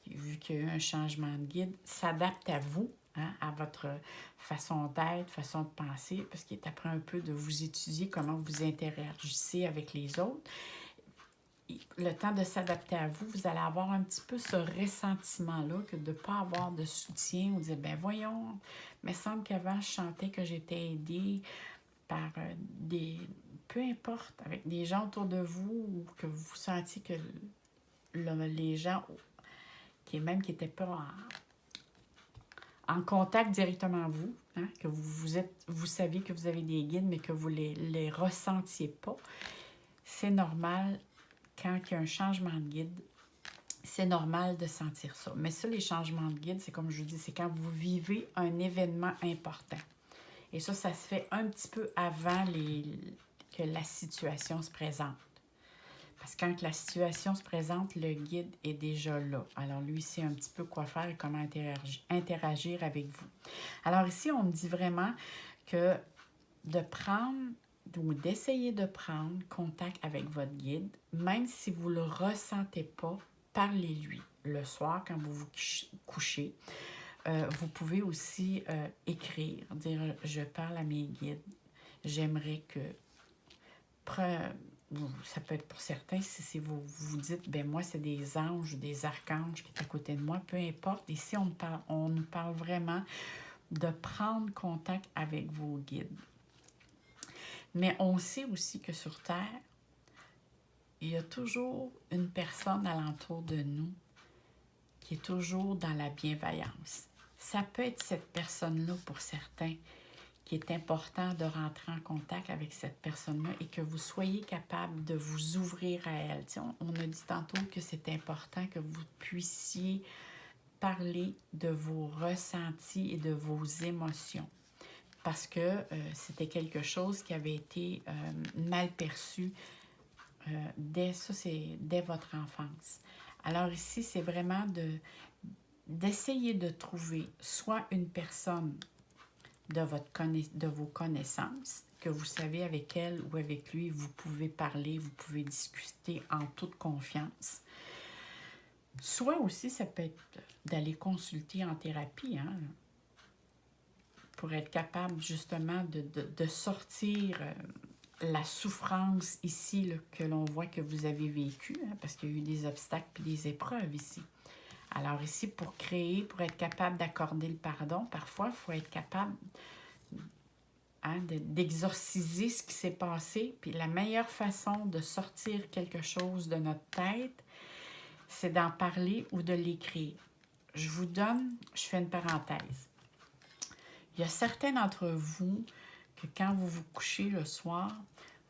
Speaker 1: vu qu'il y a eu un changement de guide, s'adapte à vous, hein, à votre façon d'être, façon de penser, parce qu'il est après un peu de vous étudier comment vous interagissez avec les autres. Le temps de s'adapter à vous, vous allez avoir un petit peu ce ressentiment-là que de ne pas avoir de soutien ou de dire, ben voyons, il me semble qu'avant, je sentais que j'étais aidée par peu importe, avec des gens autour de vous ou que vous sentiez que les gens qui n'étaient pas en contact directement avec vous, hein, que vous saviez que vous avez des guides, mais que vous ne les ressentiez pas, c'est normal. Quand il y a un changement de guide, c'est normal de sentir ça. Mais ça, les changements de guide, c'est comme je vous dis, c'est quand vous vivez un événement important. Et ça se fait un petit peu avant que la situation se présente. Parce que quand la situation se présente, le guide est déjà là. Alors lui, il sait un petit peu quoi faire et comment interagir avec vous. Alors ici, on me dit vraiment que de prendre ou d'essayer de prendre contact avec votre guide, même si vous ne le ressentez pas, parlez-lui. Le soir, quand vous vous couchez, vous pouvez aussi écrire, dire « Je parle à mes guides, j'aimerais que… » Ça peut être pour certains, si vous vous dites « ben moi, c'est des anges ou des archanges qui sont à côté de moi », peu importe. Ici, on nous parle vraiment de prendre contact avec vos guides. Mais on sait aussi que sur Terre, il y a toujours une personne alentour de nous qui est toujours dans la bienveillance. Ça peut être cette personne-là pour certains qui est important de rentrer en contact avec cette personne-là et que vous soyez capable de vous ouvrir à elle. On a dit tantôt que c'est important que vous puissiez parler de vos ressentis et de vos émotions. parce que c'était quelque chose qui avait été mal perçu dès votre enfance. Alors ici, c'est vraiment d'essayer de trouver soit une personne de vos connaissances, que vous savez avec elle ou avec lui, vous pouvez parler, vous pouvez discuter en toute confiance. Soit aussi, ça peut être d'aller consulter en thérapie, hein, pour être capable justement de sortir la souffrance ici là, que l'on voit que vous avez vécue, hein, parce qu'il y a eu des obstacles et des épreuves ici. Alors ici, pour être capable d'accorder le pardon, parfois, il faut être capable d'exorciser ce qui s'est passé. Puis la meilleure façon de sortir quelque chose de notre tête, c'est d'en parler ou de l'écrire. Je fais une parenthèse. Il y a certains d'entre vous que quand vous vous couchez le soir,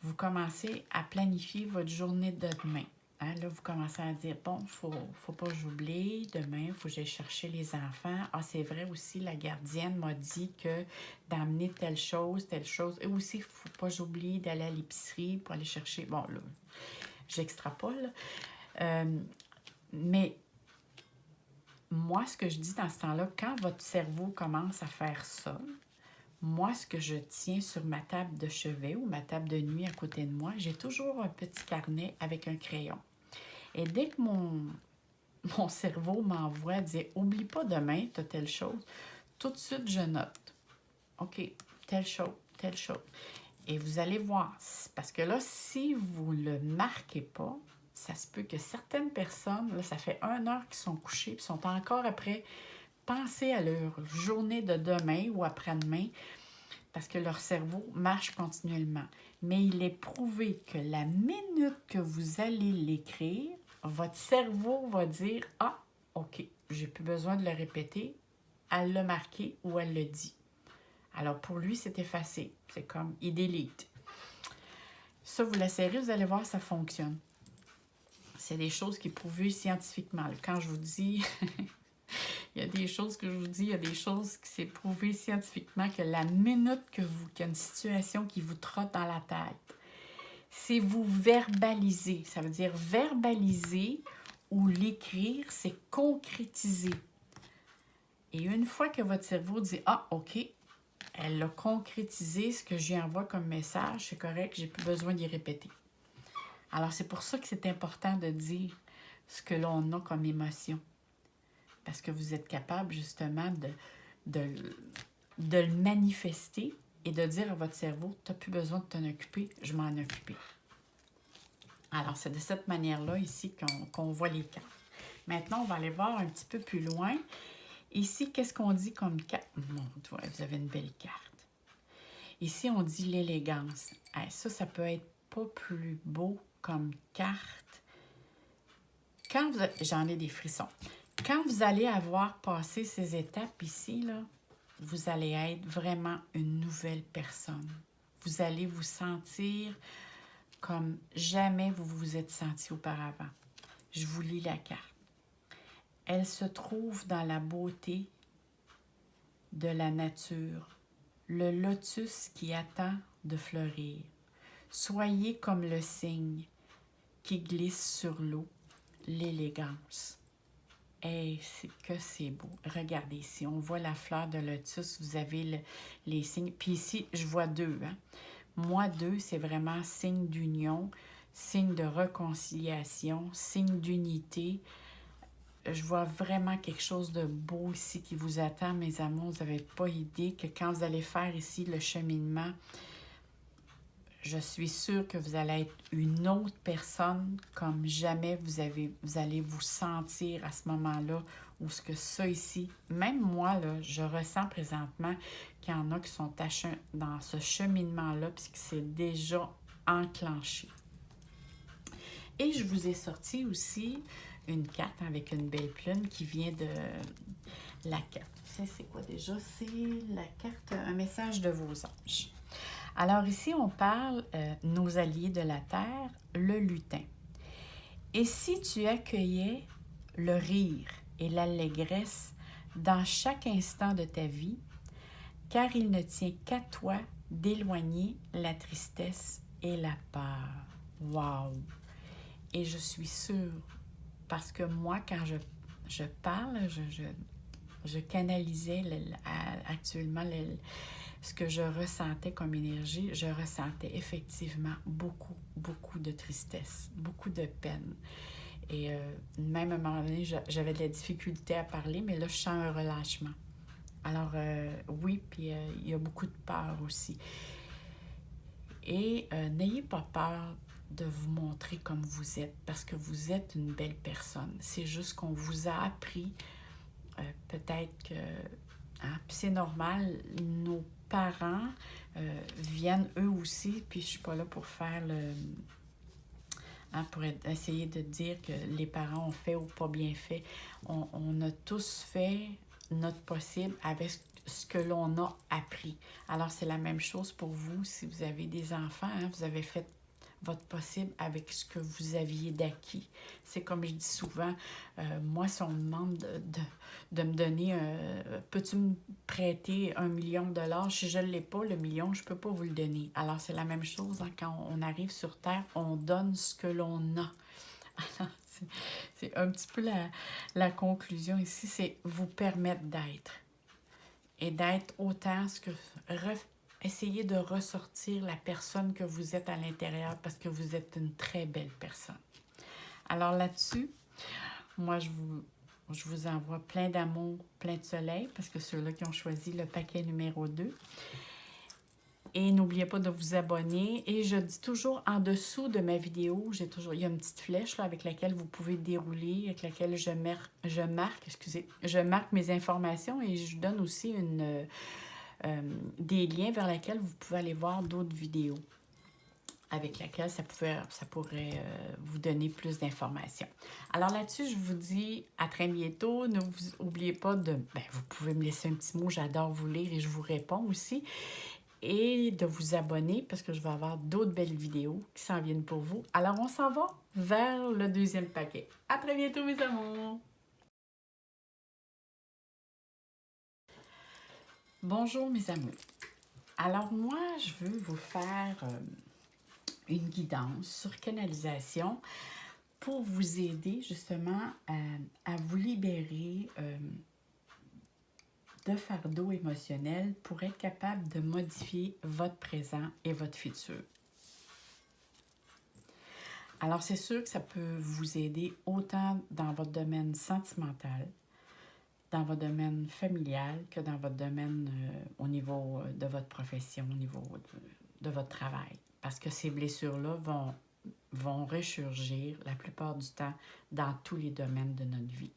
Speaker 1: vous commencez à planifier votre journée de demain. Hein, là, vous commencez à dire, bon, faut pas que j'oublie, demain, il faut que j'aille chercher les enfants. Ah, c'est vrai aussi, la gardienne m'a dit que d'amener telle chose. Et aussi, il ne faut pas que j'oublie d'aller à l'épicerie pour aller chercher. Bon, là, j'extrapole. Mais moi, ce que je dis dans ce temps-là, quand votre cerveau commence à faire ça, moi, ce que je tiens sur ma table de chevet ou ma table de nuit à côté de moi, j'ai toujours un petit carnet avec un crayon. Et dès que mon cerveau m'envoie dire « Oublie pas demain, tu as telle chose », tout de suite, je note. OK, telle chose, telle chose. Et vous allez voir, parce que là, si vous ne le marquez pas, ça se peut que certaines personnes, là, ça fait 1 heure qu'ils sont couchés, puis sont encore après penser à leur journée de demain ou après-demain, parce que leur cerveau marche continuellement. Mais il est prouvé que la minute que vous allez l'écrire, votre cerveau va dire « Ah, OK, j'ai plus besoin de le répéter, elle l'a marqué ou elle le dit. » Alors pour lui, c'est effacé. C'est comme « il délite ». Ça, vous l'essayerez, vous allez voir, ça fonctionne. C'est des choses qui sont prouvées scientifiquement. Quand je vous dis... Il y a des choses que je vous dis, il y a des choses qui s'est prouvé scientifiquement que la minute qu'il y a une situation qui vous trotte dans la tête, c'est vous verbaliser. Ça veut dire verbaliser ou l'écrire, c'est concrétiser. Et une fois que votre cerveau dit « Ah, OK, elle a concrétisé ce que je lui envoie comme message, c'est correct, j'ai plus besoin d'y répéter. » Alors, c'est pour ça que c'est important de dire ce que l'on a comme émotion. Parce que vous êtes capable, justement, de le manifester et de dire à votre cerveau, tu n'as plus besoin de t'en occuper, je m'en occuper. Alors, c'est de cette manière-là, ici, qu'on voit les cartes. Maintenant, on va aller voir un petit peu plus loin. Ici, qu'est-ce qu'on dit comme carte? Mon Dieu, vous avez une belle carte. Ici, on dit l'élégance. Ça peut être pas plus beau comme carte. J'en ai des frissons. Quand vous allez avoir passé ces étapes ici, là, vous allez être vraiment une nouvelle personne. Vous allez vous sentir comme jamais vous vous êtes senti auparavant. Je vous lis la carte. Elle se trouve dans la beauté de la nature, le lotus qui attend de fleurir. Soyez comme le cygne qui glisse sur l'eau, l'élégance. Hey, c'est beau. Regardez ici, on voit la fleur de lotus, vous avez les signes. Puis ici, je vois 2. Hein? Moi, 2, c'est vraiment signe d'union, signe de réconciliation, signe d'unité. Je vois vraiment quelque chose de beau ici qui vous attend, mes amours. Vous n'avez pas idée que quand vous allez faire ici le cheminement, je suis sûre que vous allez être une autre personne comme jamais vous allez vous sentir à ce moment-là, ou ce que ça ici, même moi, là, je ressens présentement qu'il y en a qui sont dans ce cheminement-là, puisque c'est déjà enclenché. Et je vous ai sorti aussi une carte avec une belle plume qui vient de la carte. C'est quoi déjà? C'est la carte, un message de vos anges. Alors ici, on parle nos alliés de la terre, le lutin. Et si tu accueillais le rire et l'allégresse dans chaque instant de ta vie, car il ne tient qu'à toi d'éloigner la tristesse et la peur. Wow! Et je suis sûre, parce que moi, quand je parle, je canalisais actuellement ce que je ressentais comme énergie. Je ressentais effectivement beaucoup, beaucoup de tristesse, beaucoup de peine. Et même à un moment donné, j'avais de la difficulté à parler, mais là, je sens un relâchement. Alors, oui, puis il y a beaucoup de peur aussi. Et n'ayez pas peur de vous montrer comme vous êtes, parce que vous êtes une belle personne. C'est juste qu'on vous a appris, peut-être que, hein, puis c'est normal, nos parents viennent eux aussi, puis je suis pas là pour faire le... Hein, pour essayer de dire que les parents ont fait ou pas bien fait. On a tous fait notre possible avec ce que l'on a appris. Alors, c'est la même chose pour vous si vous avez des enfants. Hein, vous avez fait votre possible avec ce que vous aviez d'acquis. C'est comme je dis souvent, moi, si on me demande de me donner, peux-tu me prêter 1 million de dollars? Si je ne l'ai pas, le million, je ne peux pas vous le donner. Alors, c'est la même chose, hein, quand on arrive sur Terre, on donne ce que l'on a. Alors, c'est un petit peu la conclusion ici, c'est vous permettre d'être. Et d'être autant ce que... Essayez de ressortir la personne que vous êtes à l'intérieur parce que vous êtes une très belle personne. Alors là-dessus, moi, je vous envoie plein d'amour, plein de soleil, parce que ceux-là qui ont choisi le paquet numéro 2. Et n'oubliez pas de vous abonner. Et je dis toujours en dessous de ma vidéo, il y a une petite flèche là, avec laquelle vous pouvez dérouler, avec laquelle je marque mes informations et je donne aussi des liens vers lesquels vous pouvez aller voir d'autres vidéos avec lesquelles ça pourrait vous donner plus d'informations. Alors là-dessus, je vous dis à très bientôt. Ne vous oubliez pas vous pouvez me laisser un petit mot, j'adore vous lire et je vous réponds aussi. Et de vous abonner parce que je vais avoir d'autres belles vidéos qui s'en viennent pour vous. Alors, on s'en va vers le deuxième paquet. À très bientôt, mes amours! Bonjour, mes amours. Alors, moi, je veux vous faire une guidance sur canalisation pour vous aider justement à vous libérer de fardeaux émotionnels pour être capable de modifier votre présent et votre futur. Alors, c'est sûr que ça peut vous aider autant dans votre domaine sentimental, dans votre domaine familial, que dans votre domaine au niveau de votre profession, au niveau de votre travail. Parce que ces blessures-là vont ressurgir la plupart du temps dans tous les domaines de notre vie.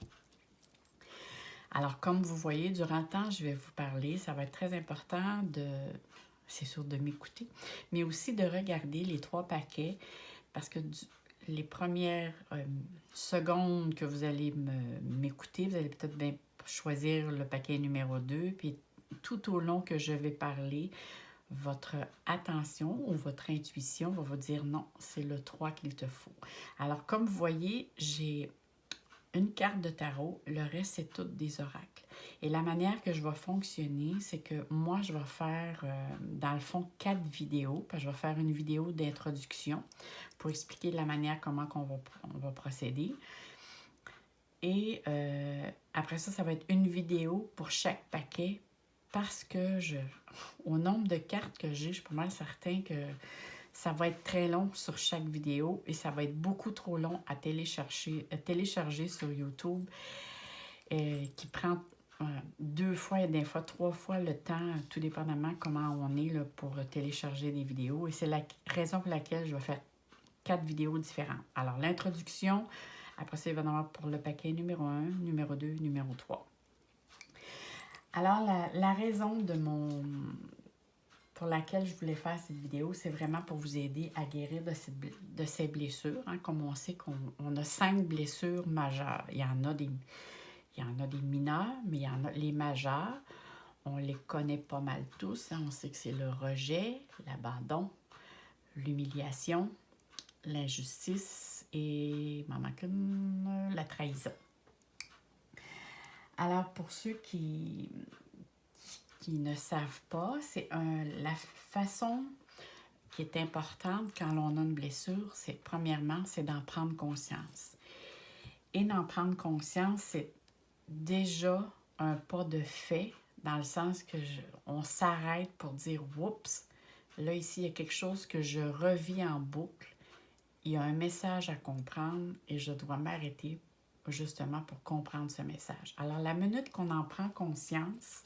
Speaker 1: Alors, comme vous voyez, durant le temps, je vais vous parler. Ça va être très important c'est sûr, de m'écouter, mais aussi de regarder les 3 paquets parce que les premières secondes que vous allez m'écouter, vous allez peut-être bien choisir le paquet numéro 2, puis tout au long que je vais parler, votre attention ou votre intuition va vous dire non, c'est le 3 qu'il te faut. Alors, comme vous voyez, j'ai une carte de tarot, le reste, c'est toutes des oracles. Et la manière que je vais fonctionner, c'est que moi, je vais faire, dans le fond, 4 vidéos. Parce que je vais faire une vidéo d'introduction pour expliquer la manière comment on va procéder. Et après ça, ça va être une vidéo pour chaque paquet parce que au nombre de cartes que j'ai, je suis pas mal certain que ça va être très long sur chaque vidéo et ça va être beaucoup trop long à télécharger sur YouTube qui prend 2 fois et des fois 3 fois le temps, tout dépendamment comment on est là, pour télécharger des vidéos. Et c'est la raison pour laquelle je vais faire 4 vidéos différentes. Alors, l'introduction, après ça, il va y en avoir pour le paquet numéro 1, numéro 2, numéro 3. Alors, la raison pour laquelle je voulais faire cette vidéo, c'est vraiment pour vous aider à guérir de ces blessures. Hein. Comme on sait qu'on a 5 blessures majeures. Il y en a des mineures, mais il y en a les majeures. On les connaît pas mal tous. Hein. On sait que c'est le rejet, l'abandon, l'humiliation, l'injustice et la trahison. Alors, pour ceux qui qui ne savent pas, c'est la façon qui est importante quand on a une blessure, c'est premièrement, c'est d'en prendre conscience. Et d'en prendre conscience, c'est déjà un pas de fait, dans le sens que on s'arrête pour dire « Oups, là ici, il y a quelque chose que je revis en boucle. Il y a un message à comprendre et je dois m'arrêter justement pour comprendre ce message. » Alors, la minute qu'on en prend conscience,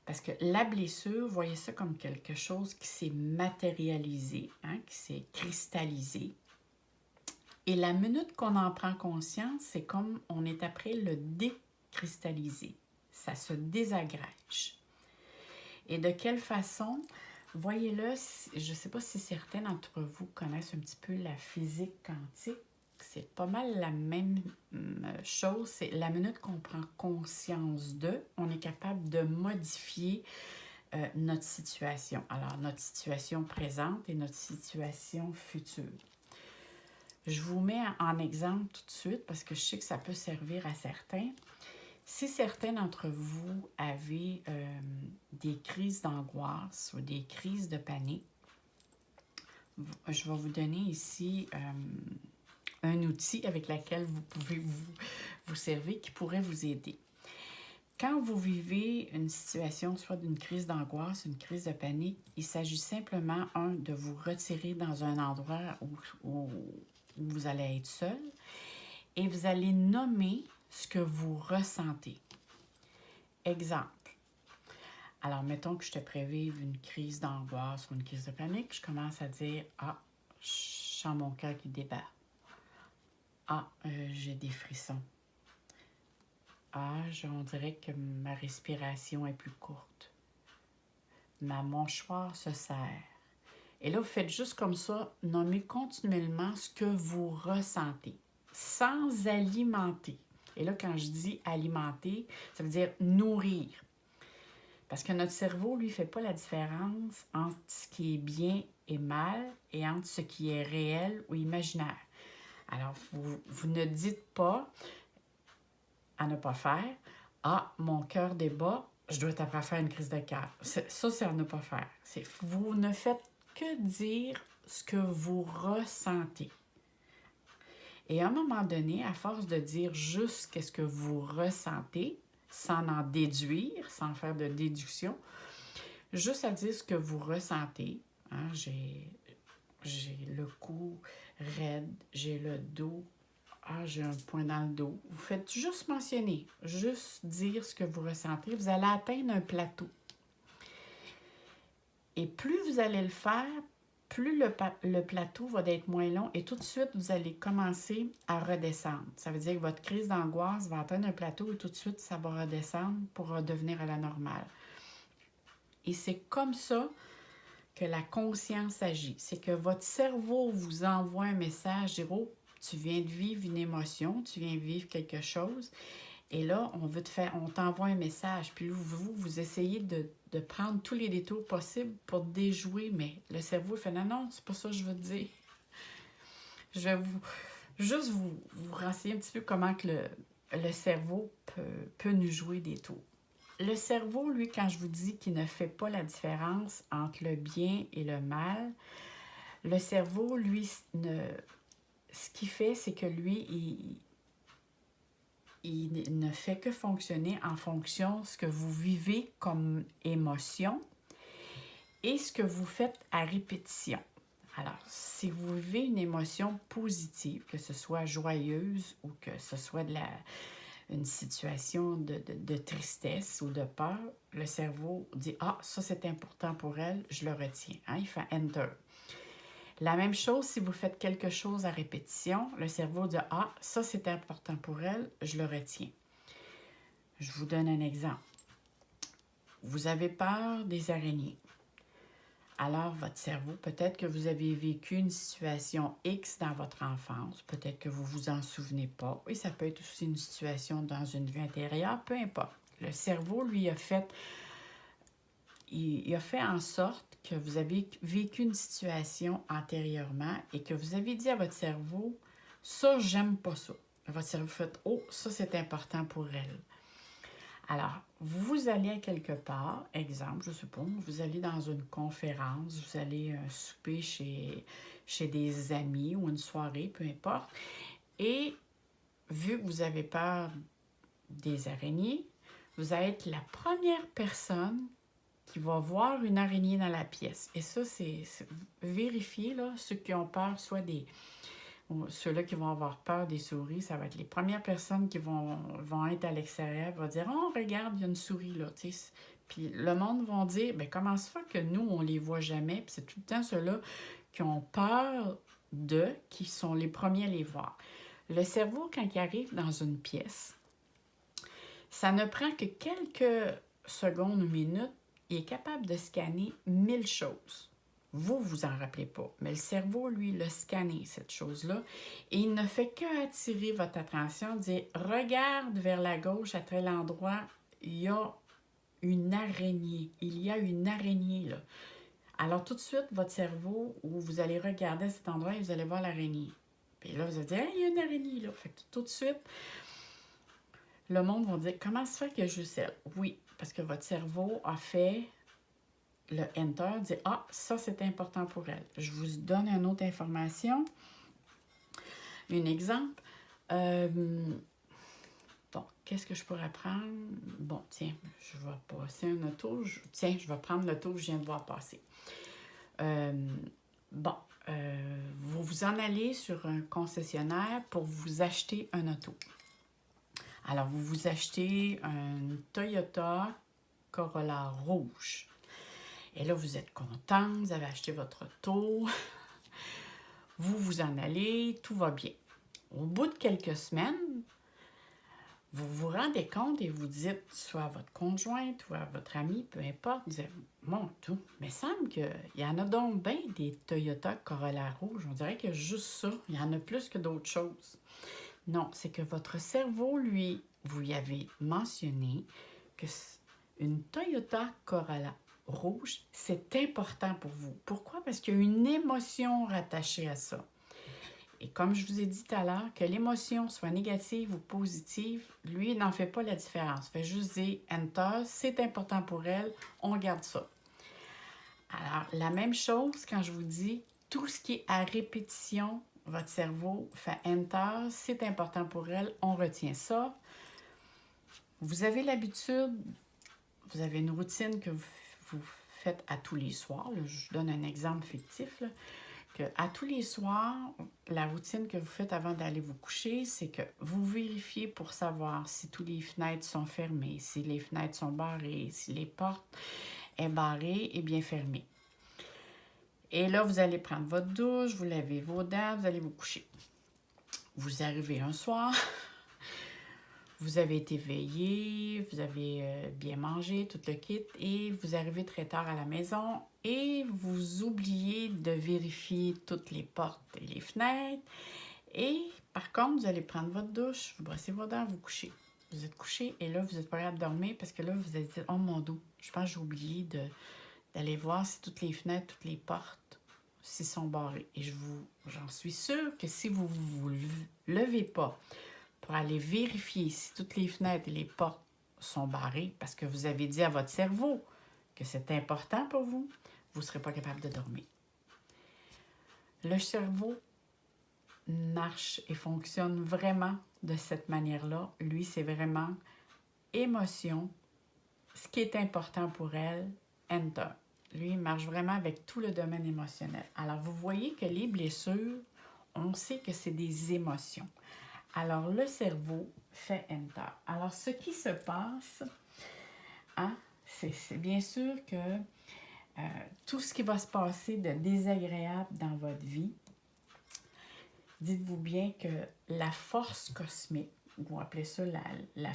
Speaker 1: parce que la blessure, voyez ça comme quelque chose qui s'est matérialisé, hein, qui s'est cristallisé. Et la minute qu'on en prend conscience, c'est comme on est après le décristalliser. Ça se désagrège. Et de quelle façon? Voyez-le, je ne sais pas si certains d'entre vous connaissent un petit peu la physique quantique. C'est pas mal la même chose. C'est la minute qu'on prend conscience d'eux, on est capable de modifier notre situation. Alors, notre situation présente et notre situation future. Je vous mets en exemple tout de suite parce que je sais que ça peut servir à certains. Si certains d'entre vous avez des crises d'angoisse ou des crises de panique, je vais vous donner ici un outil avec lequel vous pouvez vous servir qui pourrait vous aider. Quand vous vivez une situation, soit d'une crise d'angoisse, une crise de panique, il s'agit simplement, de vous retirer dans un endroit où vous allez être seul et vous allez nommer ce que vous ressentez. Exemple. Alors, mettons que je te prévive une crise d'angoisse ou une crise de panique, je commence à dire « Ah, je sens mon cœur qui débat. Ah, j'ai des frissons. Ah, on dirait que ma respiration est plus courte. Ma mâchoire se serre. » Et là, vous faites juste comme ça, nommez continuellement ce que vous ressentez, sans alimenter. Et là, quand je dis alimenter, ça veut dire nourrir. Parce que notre cerveau, lui, ne fait pas la différence entre ce qui est bien et mal et entre ce qui est réel ou imaginaire. Alors, vous ne dites pas à ne pas faire « Ah, mon cœur débat, je dois être après faire une crise de cœur. » Ça, c'est à ne pas faire. Vous ne faites que dire ce que vous ressentez. Et à un moment donné, à force de dire juste qu'est-ce que vous ressentez, sans en déduire, sans faire de déduction, juste à dire ce que vous ressentez. Hein, j'ai le cou raide, j'ai le dos, j'ai un point dans le dos. Vous faites juste mentionner, juste dire ce que vous ressentez. Vous allez atteindre un plateau. Et plus vous allez le faire, plus le plateau va être moins long et tout de suite, vous allez commencer à redescendre. Ça veut dire que votre crise d'angoisse va atteindre un plateau et tout de suite, ça va redescendre pour redevenir à la normale. Et c'est comme ça que la conscience agit. C'est que votre cerveau vous envoie un message, dire « Oh, tu viens de vivre une émotion, tu viens de vivre quelque chose. » Et là, on t'envoie un message. Puis vous essayez de prendre tous les détours possibles pour déjouer. Mais le cerveau fait « Non, non, c'est pas ça que je veux te dire. » Je vais vous renseigner un petit peu comment que le cerveau peut nous jouer des tours. Le cerveau, lui, quand je vous dis qu'il ne fait pas la différence entre le bien et le mal, le cerveau, lui, ce qu'il fait, c'est que lui, il ne fait que fonctionner en fonction de ce que vous vivez comme émotion et ce que vous faites à répétition. Alors, si vous vivez une émotion positive, que ce soit joyeuse ou que ce soit une situation de tristesse ou de peur, le cerveau dit « Ah, ça c'est important pour elle, je le retiens. » Hein, il fait « Enter ». La même chose, si vous faites quelque chose à répétition, le cerveau dit « Ah, ça c'est important pour elle, je le retiens. » Je vous donne un exemple. Vous avez peur des araignées. Alors, votre cerveau, peut-être que vous avez vécu une situation X dans votre enfance, peut-être que vous ne vous en souvenez pas, et ça peut être aussi une situation dans une vie intérieure, peu importe. Le cerveau, lui, il a fait en sorte que vous avez vécu une situation antérieurement et que vous avez dit à votre cerveau « Ça, j'aime pas ça. » Votre cerveau fait « Oh, ça, c'est important pour elle. » Alors, vous allez à quelque part, exemple, je sais pas, vous allez dans une conférence, vous allez souper chez des amis ou une soirée, peu importe, et vu que vous avez peur des araignées, vous allez être la première personne qui va voir une araignée dans la pièce. Et ça, c'est vérifier, là, ceux qui ont peur, soit ceux-là qui vont avoir peur des souris, ça va être les premières personnes qui vont être à l'extérieur, vont dire « Oh, regarde, il y a une souris là. » Puis le monde va dire « Ben comment ça fait que nous, on les voit jamais? » Puis c'est tout le temps ceux-là qui ont peur qui sont les premiers à les voir. Le cerveau, quand il arrive dans une pièce, ça ne prend que quelques secondes ou minutes, il est capable de scanner 1000 choses. Vous, vous en rappelez pas, mais le cerveau, lui, l'a scanné, cette chose-là, et il ne fait qu'attirer votre attention, dire « Regarde vers la gauche, à tel endroit, il y a une araignée. Il y a une araignée, là. » Alors, tout de suite, votre cerveau, où vous allez regarder à cet endroit et vous allez voir l'araignée. Puis là, vous allez dire « il y a une araignée, là. » Fait que tout de suite, le monde va dire « Comment se fait que je sais? » Oui, parce que votre cerveau a fait le Enter, dit « Ah, ça, c'est important pour elle. » Je vous donne une autre information, un exemple. Bon, qu'est-ce que je pourrais prendre? Bon, tiens, je vais passer un auto. Tiens, je vais prendre l'auto que je viens de voir passer. Bon, vous vous en allez sur un concessionnaire pour vous acheter un auto. Alors, vous vous achetez un Toyota Corolla rouge. Et là, vous êtes content, vous avez acheté votre auto, vous vous en allez, tout va bien. Au bout de quelques semaines, vous vous rendez compte et vous dites, soit à votre conjointe ou à votre ami, peu importe, vous dites, mon tout, mais il semble qu'il y en a donc bien des Toyota Corolla rouges. On dirait que juste ça, il y en a plus que d'autres choses. Non, c'est que votre cerveau, lui, vous y avez mentionné que une Toyota Corolla rouge, c'est important pour vous. Pourquoi? Parce qu'il y a une émotion rattachée à ça. Et comme je vous ai dit tout à l'heure, que l'émotion soit négative ou positive, lui, il n'en fait pas la différence. Il fait juste dire « Enter », c'est important pour elle, on garde ça. Alors, la même chose quand je vous dis, tout ce qui est à répétition, votre cerveau fait « Enter », c'est important pour elle, on retient ça. Vous avez l'habitude, vous avez une routine que vous faites à tous les soirs. Là, je donne un exemple fictif. Là, que à tous les soirs, la routine que vous faites avant d'aller vous coucher, c'est que vous vérifiez pour savoir si toutes les fenêtres sont fermées, si les fenêtres sont barrées, si les portes sont barrées et bien fermées. Et là, vous allez prendre votre douche, vous lavez vos dents, vous allez vous coucher. Vous arrivez un soir, vous avez été veillé, vous avez bien mangé, tout le kit, et vous arrivez très tard à la maison et vous oubliez de vérifier toutes les portes et les fenêtres. Et par contre, vous allez prendre votre douche, vous brossez vos dents, vous couchez. Vous êtes couché et là, vous n'êtes pas capable de dormir parce que là, vous allez dire « Oh mon Dieu, je pense que j'ai oublié d'aller voir si toutes les fenêtres, toutes les portes, s'ils sont barrées. » Et j'en suis sûre que si vous ne vous levez pas pour aller vérifier si toutes les fenêtres et les portes sont barrées parce que vous avez dit à votre cerveau que c'est important pour vous, vous ne serez pas capable de dormir. Le cerveau marche et fonctionne vraiment de cette manière-là. Lui, c'est vraiment émotion, ce qui est important pour elle, enter. Lui, il marche vraiment avec tout le domaine émotionnel. Alors, vous voyez que les blessures, on sait que c'est des émotions. Alors, le cerveau fait enter. Alors, ce qui se passe, hein, c'est bien sûr que tout ce qui va se passer de désagréable dans votre vie, dites-vous bien que la force cosmique, ou appelez ça la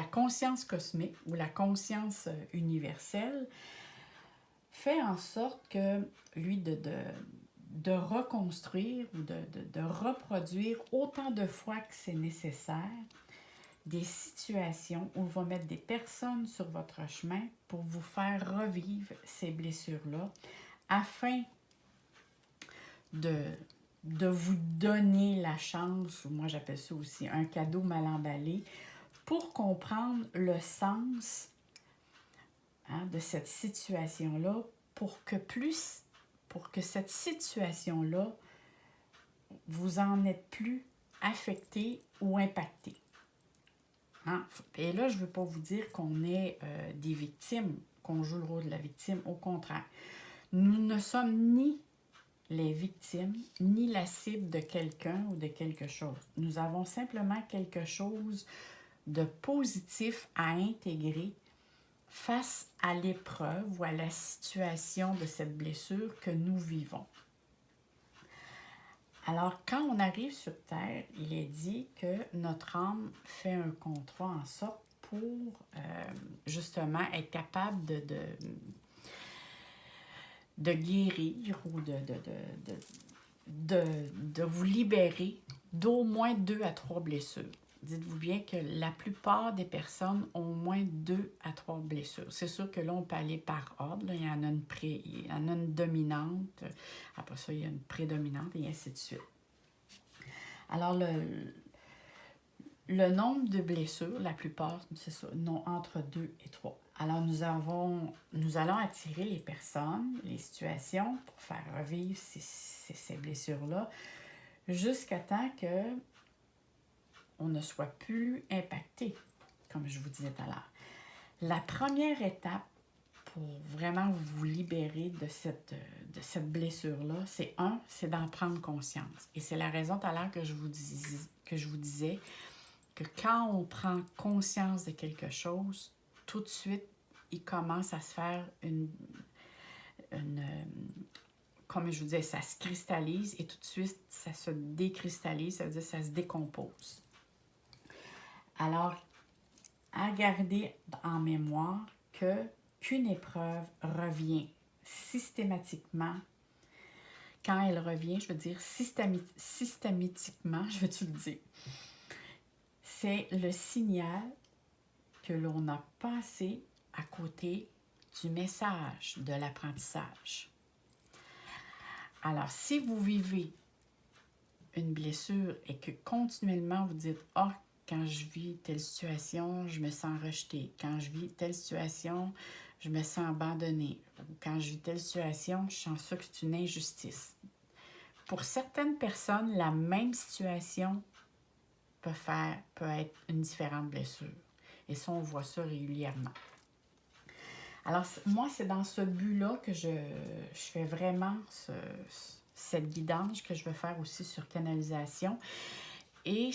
Speaker 1: conscience cosmique ou la conscience universelle, fait en sorte que lui, de reconstruire ou de reproduire autant de fois que c'est nécessaire des situations où on va mettre des personnes sur votre chemin pour vous faire revivre ces blessures-là afin de vous donner la chance, ou moi j'appelle ça aussi un cadeau mal emballé, pour comprendre le sens de cette situation-là, pour que cette situation-là, vous en êtes plus affecté ou impacté. Et là, je ne veux pas vous dire qu'on est des victimes, qu'on joue le rôle de la victime. Au contraire, nous ne sommes ni les victimes, ni la cible de quelqu'un ou de quelque chose. Nous avons simplement quelque chose de positif à intégrer face à l'épreuve ou à la situation de cette blessure que nous vivons. Alors, quand on arrive sur Terre, il est dit que notre âme fait un contrat en sorte pour justement être capable de guérir ou de vous libérer d'au moins 2 à 3 blessures. Dites-vous bien que la plupart des personnes ont au moins 2 à 3 blessures. C'est sûr que là, on peut aller par ordre. Là, il y en a une dominante, après ça, il y a une prédominante et ainsi de suite. Alors, le nombre de blessures, la plupart, c'est ça, non, entre 2 et 3. Alors, nous allons attirer les personnes, les situations pour faire revivre ces blessures-là jusqu'à temps que on ne soit plus impacté, comme je vous disais tout à l'heure. La première étape pour vraiment vous libérer de cette blessure-là, c'est d'en prendre conscience. Et c'est la raison tout à l'heure que je vous disais que quand on prend conscience de quelque chose, tout de suite, il commence à se faire comme je vous disais, ça se cristallise et tout de suite, ça se décristallise, ça veut dire que ça se décompose. Alors, à garder en mémoire qu'une épreuve revient systématiquement. Quand elle revient, je veux dire systématiquement, je vais te le dire. C'est le signal que l'on a passé à côté du message de l'apprentissage. Alors, si vous vivez une blessure et que continuellement vous dites « Ah, quand je vis telle situation, je me sens rejetée. Quand je vis telle situation, je me sens abandonnée. Ou quand je vis telle situation, je sens ça que c'est une injustice. » Pour certaines personnes, la même situation peut être une différente blessure. Et ça, on voit ça régulièrement. Alors, moi, c'est dans ce but-là que je fais vraiment cette guidance que je veux faire aussi sur canalisation. Et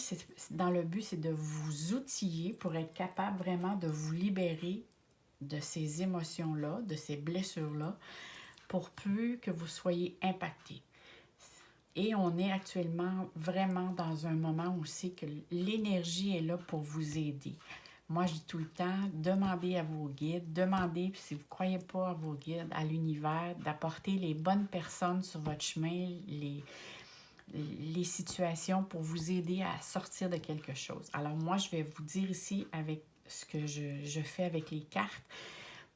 Speaker 1: dans le but, c'est de vous outiller pour être capable vraiment de vous libérer de ces émotions-là, de ces blessures-là, pour plus que vous soyez impactés. Et on est actuellement vraiment dans un moment aussi que l'énergie est là pour vous aider. Moi, je dis tout le temps, demandez à vos guides, demandez, puis si vous ne croyez pas à vos guides, à l'univers, d'apporter les bonnes personnes sur votre chemin, les situations pour vous aider à sortir de quelque chose. Alors moi, je vais vous dire ici avec ce que je fais avec les cartes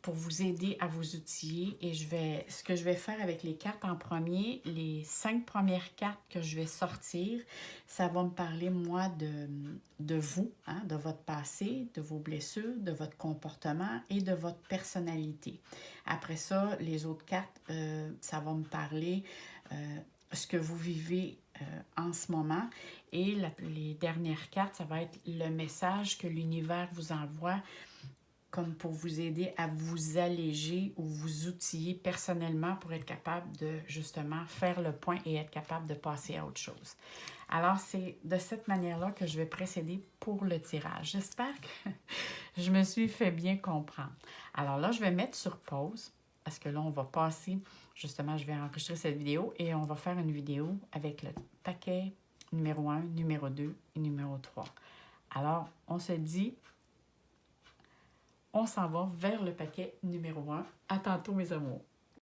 Speaker 1: pour vous aider à vous outiller. Et ce que je vais faire avec les cartes en premier, les 5 premières cartes que je vais sortir, ça va me parler, moi, de vous, de votre passé, de vos blessures, de votre comportement et de votre personnalité. Après ça, les autres cartes, ça va me parler ce que vous vivez en ce moment. Et les dernières cartes, ça va être le message que l'univers vous envoie comme pour vous aider à vous alléger ou vous outiller personnellement pour être capable de justement faire le point et être capable de passer à autre chose. Alors, c'est de cette manière-là que je vais procéder pour le tirage. J'espère que je me suis fait bien comprendre. Alors là, je vais mettre sur pause parce que là, on va passer, justement, je vais enregistrer cette vidéo et on va faire une vidéo avec le paquet numéro 1, numéro 2 et numéro 3. Alors, on se dit... On s'en va vers le paquet numéro 1. À tantôt, mes amours.